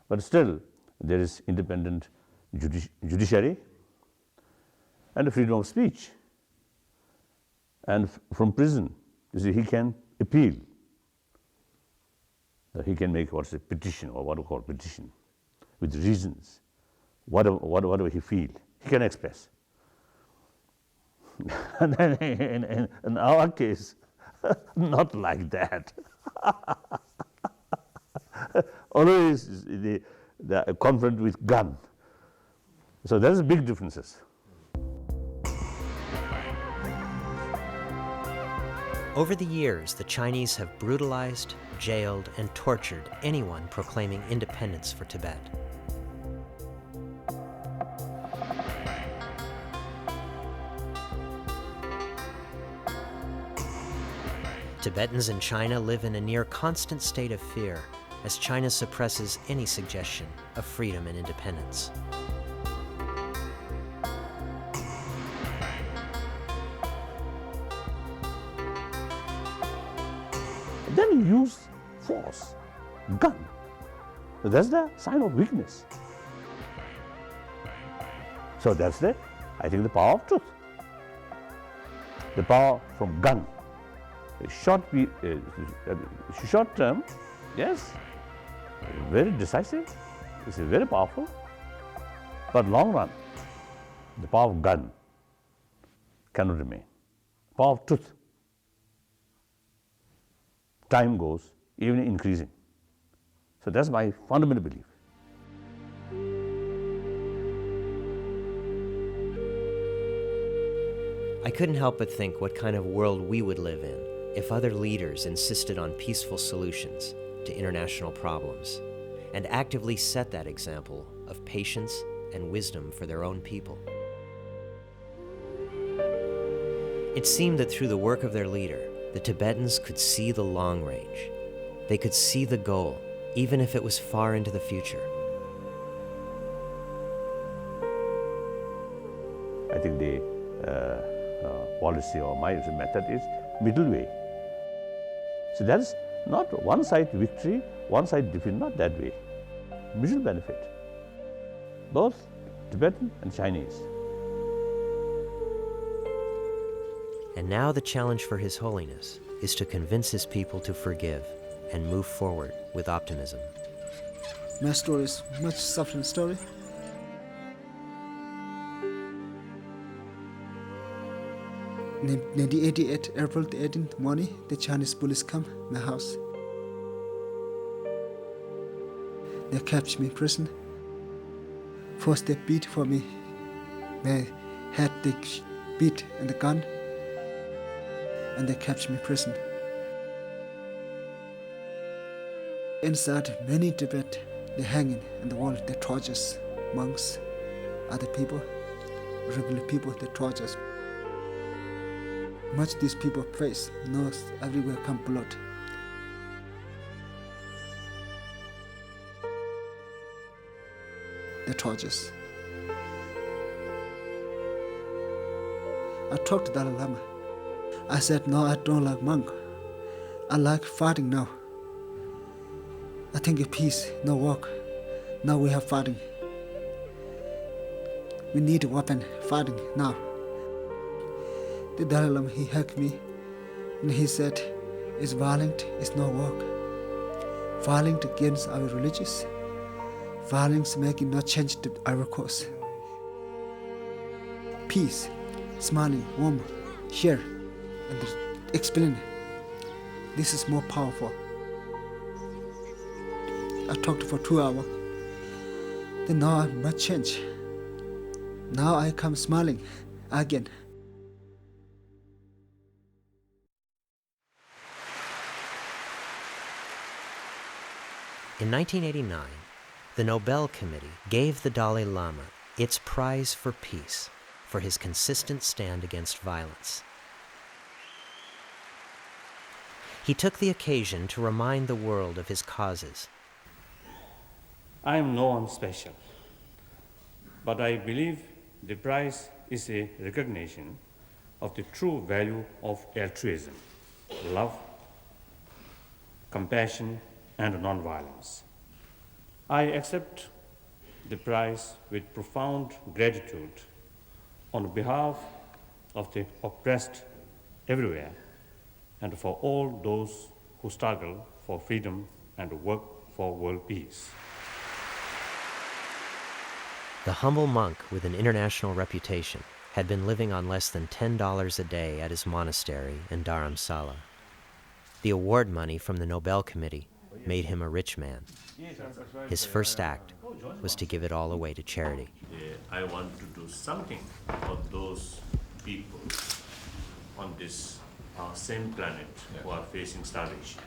but still there is independent judiciary and freedom of speech. And from prison, you see, he can appeal. He can make what's a petition, or what we call petition. with reasons, whatever he feels, he can express. And then in our case, not like that. Always the confront with gun. So there's big differences. Over the years, the Chinese have brutalized, jailed, and tortured anyone proclaiming independence for Tibet. Tibetans in China live in a near constant state of fear as China suppresses any suggestion of freedom and independence. Then you use force, gun. So that's the sign of weakness. So that's I think the power of truth. The power from gun. Short term, yes, very decisive, it's very powerful, but long run, the power of gun cannot remain. Power of truth, time goes, even increasing. So that's my fundamental belief. I couldn't help but think what kind of world we would live in if other leaders insisted on peaceful solutions to international problems and actively set that example of patience and wisdom for their own people. It seemed that through the work of their leader, the Tibetans could see the long range. They could see the goal, even if it was far into the future. I think the policy or my method is middle way. So that's not one side victory, one side defeat, not that way. Mutual benefit, both Tibetan and Chinese. And now the challenge for His Holiness is to convince his people to forgive and move forward with optimism. My story is much suffering story. In 1988, April the 18th morning, the Chinese police come to my house. They captured me in prison. First they beat for me. They had the beat and the gun, and they captured me in prison. Inside many Tibet, they're hanging in the wall. They torture monks, other people, regular people. They torture. Much these people praise, nose everywhere come blood. The tortures. I talked to Dalai Lama. I said, no, I don't like monk. I like fighting now. I think of peace, no work. Now we have fighting. We need a weapon, fighting now. The Dalai Lama, he hugged me and he said, it's violent, it's no work. Violent against our religious. Violence making no change to our course. Peace, smiling, warm, share, and explain. This is more powerful. I talked for 2 hours. Then now I must change. Now I come smiling again. In 1989, the Nobel Committee gave the Dalai Lama its prize for peace for his consistent stand against violence. He took the occasion to remind the world of his causes. I am no one special, but I believe the prize is a recognition of the true value of altruism, love, compassion, and non-violence. I accept the prize with profound gratitude on behalf of the oppressed everywhere and for all those who struggle for freedom and work for world peace. The humble monk with an international reputation had been living on less than $10 a day at his monastery in Dharamsala. The award money from the Nobel Committee made him a rich man. His first act was to give it all away to charity. I want to do something for those people on this same planet who are facing starvation.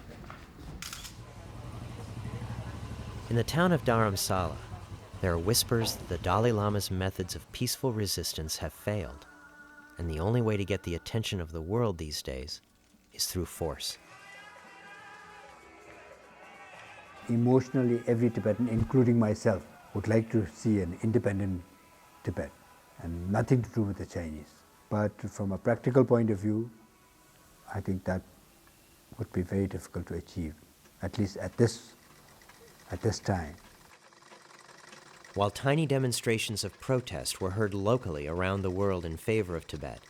In the town of Dharamsala, there are whispers that the Dalai Lama's methods of peaceful resistance have failed, and the only way to get the attention of the world these days is through force. Emotionally, every Tibetan, including myself, would like to see an independent Tibet and nothing to do with the Chinese. But from a practical point of view, I think that would be very difficult to achieve, at least at this time. While tiny demonstrations of protest were heard locally around the world in favor of Tibet,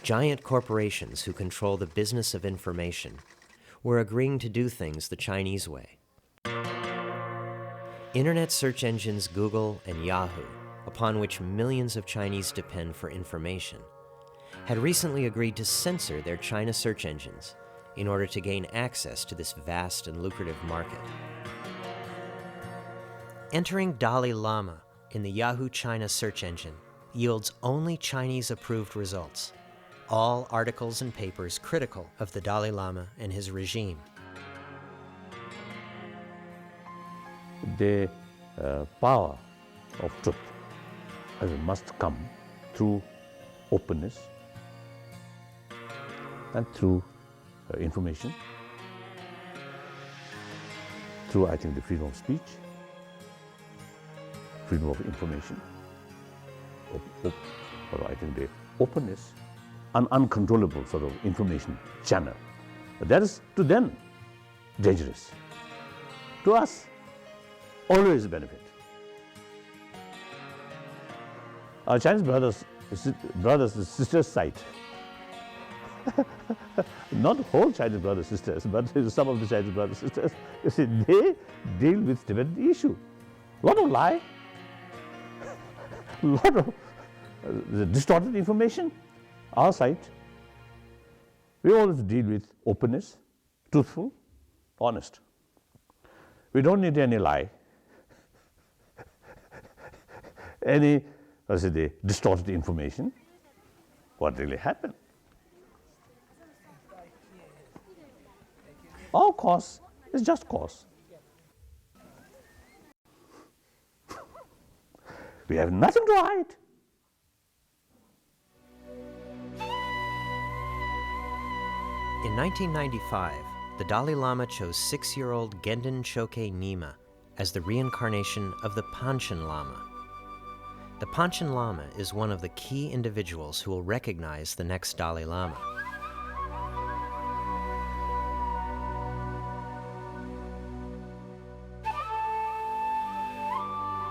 giant corporations who control the business of information were agreeing to do things the Chinese way. Internet search engines Google and Yahoo, upon which millions of Chinese depend for information, had recently agreed to censor their China search engines in order to gain access to this vast and lucrative market. Entering Dalai Lama in the Yahoo China search engine yields only Chinese-approved results, all articles and papers critical of the Dalai Lama and his regime. The power of truth must come through openness and through information, through, I think, the freedom of speech, freedom of information, or I think the openness, an uncontrollable sort of information channel. That is to them dangerous. To us, always a benefit. Our Chinese brothers and sisters side, not whole Chinese brothers and sisters, but some of the Chinese brothers and sisters, you see, they deal with Tibetan issue. A lot of lie, a lot of distorted information. Our side, we always deal with openness, truthful, honest. We don't need any lie, any distorted information. What really happened? Our cause is just cause. We have nothing to hide. In 1995, the Dalai Lama chose 6-year-old Gendon Choke Nyima as the reincarnation of the Panchen Lama. The Panchen Lama is one of the key individuals who will recognize the next Dalai Lama.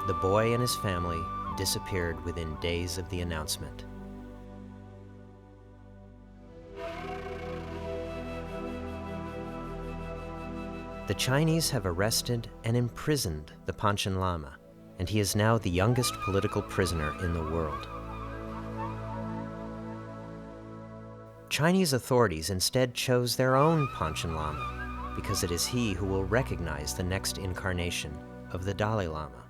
The boy and his family disappeared within days of the announcement. The Chinese have arrested and imprisoned the Panchen Lama, and he is now the youngest political prisoner in the world. Chinese authorities instead chose their own Panchen Lama because it is he who will recognize the next incarnation of the Dalai Lama.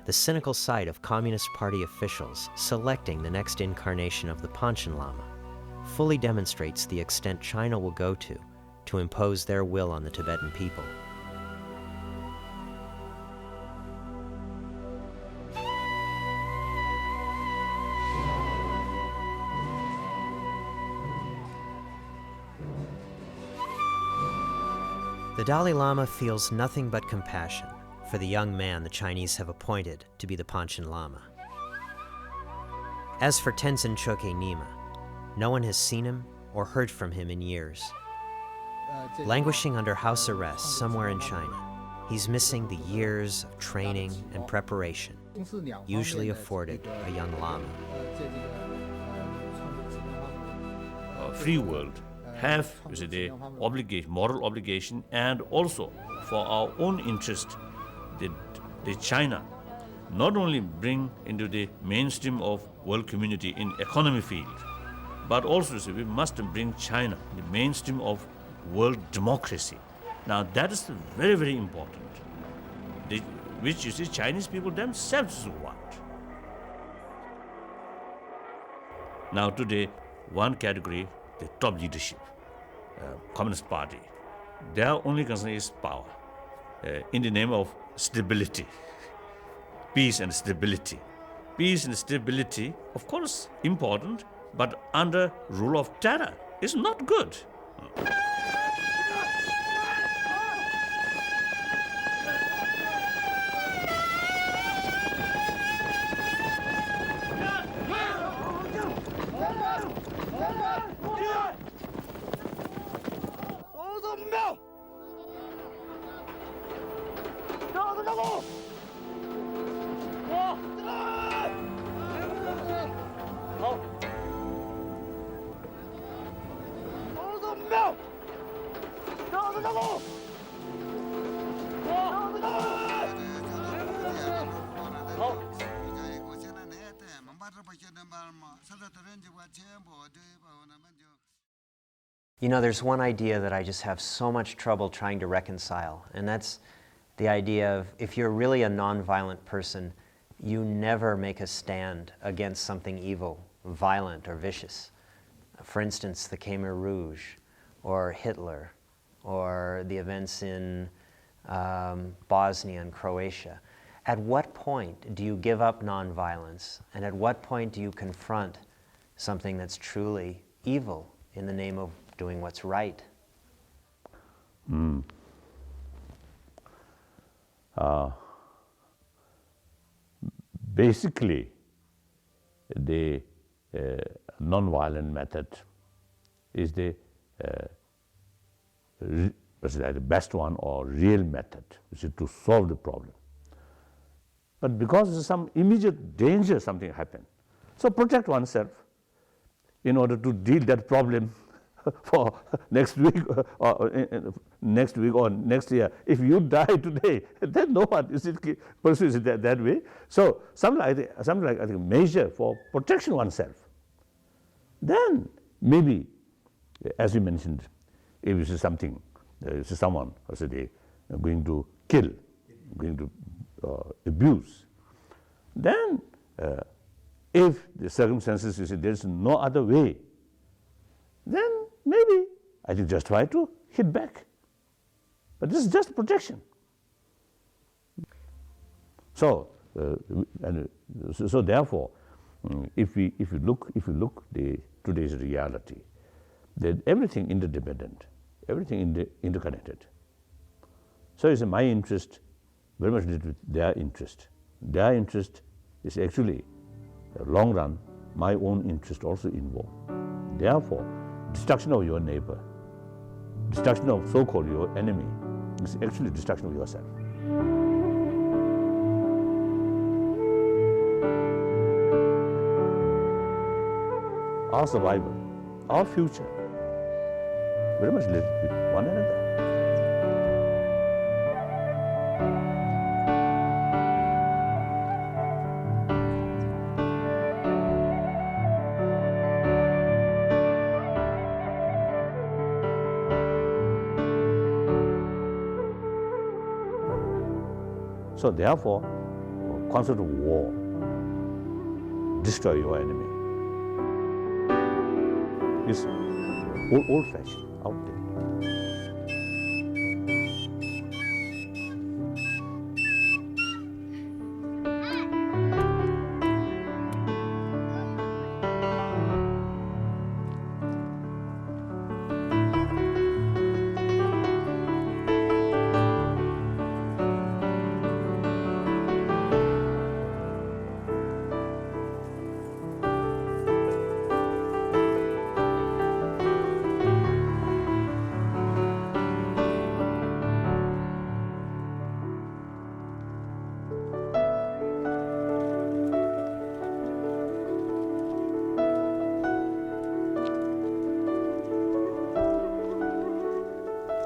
The cynical sight of Communist Party officials selecting the next incarnation of the Panchen Lama fully demonstrates the extent China will go to impose their will on the Tibetan people. The Dalai Lama feels nothing but compassion for the young man the Chinese have appointed to be the Panchen Lama. As for Tenzin Choke Nyima, no one has seen him or heard from him in years. Languishing under house arrest somewhere in China, he's missing the years of training and preparation usually afforded a young Lama. Free world have, you see, the obligation, moral obligation, and also for our own interest, the China not only bring into the mainstream of world community in economy field, but also, see, we must bring China in the mainstream of world democracy. Now that is very, very important, which you see Chinese people themselves want. Now today, one category, the top leadership, Communist Party, their only concern is power, in the name of stability, peace and stability. Peace and stability, of course, important, but under rule of terror is not good. You know, there's one idea that I just have so much trouble trying to reconcile, and that's the idea of if you're really a nonviolent person, you never make a stand against something evil, violent, or vicious. For instance, the Khmer Rouge, or Hitler, or the events in Bosnia and Croatia. At what point do you give up nonviolence, and at what point do you confront something that's truly evil in the name of doing what's right? Basically, the non-violent method is the best one or real method, which is to solve the problem. But because there's some immediate danger, something happened, so protect oneself in order to deal that problem for next week or next year. If you die today, then no one pursues it that way. So something like I think measure for protection oneself. Then maybe, as you mentioned, if you see something, you see someone, or say they are going to kill, going to abuse, then if the circumstances, you see, there is no other way, then maybe I think just try to hit back. But this is just protection. So, so therefore, if you look today's reality, that everything interdependent, everything interconnected. So it's my interest very much related with their interest. Their interest is actually, long run, my own interest also involved. Therefore, destruction of your neighbor, destruction of so-called your enemy, is actually destruction of yourself. Our survival, our future, very much live with one another. So therefore, concept of war, destroy your enemy, is old-fashioned, outdated.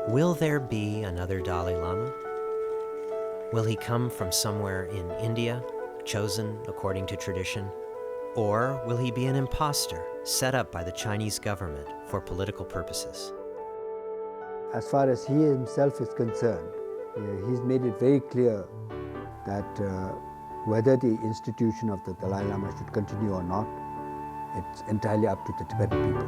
Will there be another Dalai Lama? Will he come from somewhere in India, chosen according to tradition? Or will he be an imposter set up by the Chinese government for political purposes? As far as he himself is concerned, he's made it very clear that whether the institution of the Dalai Lama should continue or not, it's entirely up to the Tibetan people.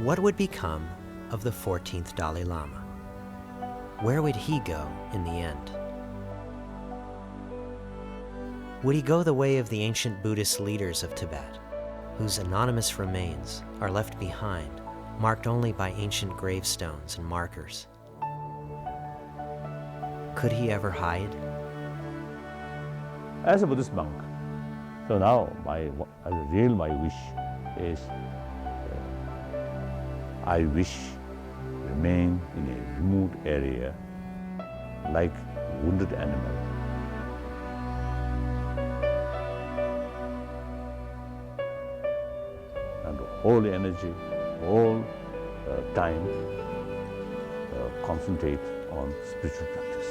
What would become of the 14th Dalai Lama? Where would he go in the end? Would he go the way of the ancient Buddhist leaders of Tibet, whose anonymous remains are left behind, marked only by ancient gravestones and markers? Could he ever hide? As a Buddhist monk, so now my wish is I wish to remain in a remote area like a wounded animal. And all energy, all time concentrate on spiritual practice.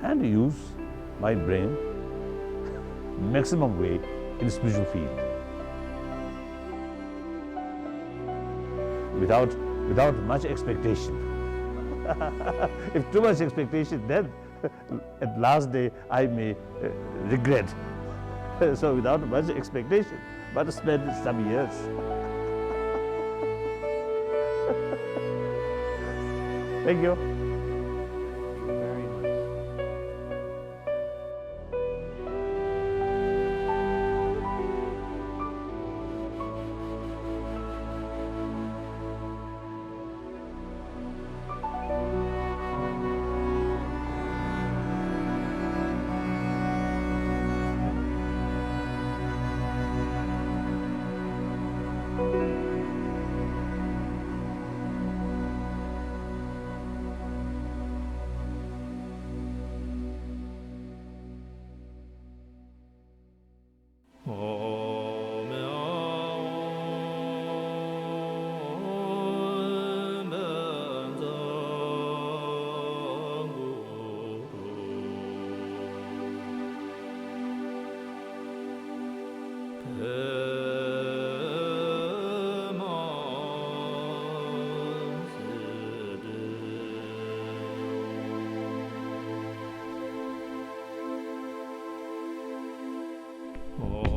And use my brain maximum way in spiritual field. Without much expectation. If too much expectation, then at last day I may regret. So without much expectation, but spend some years. Thank you. Oh.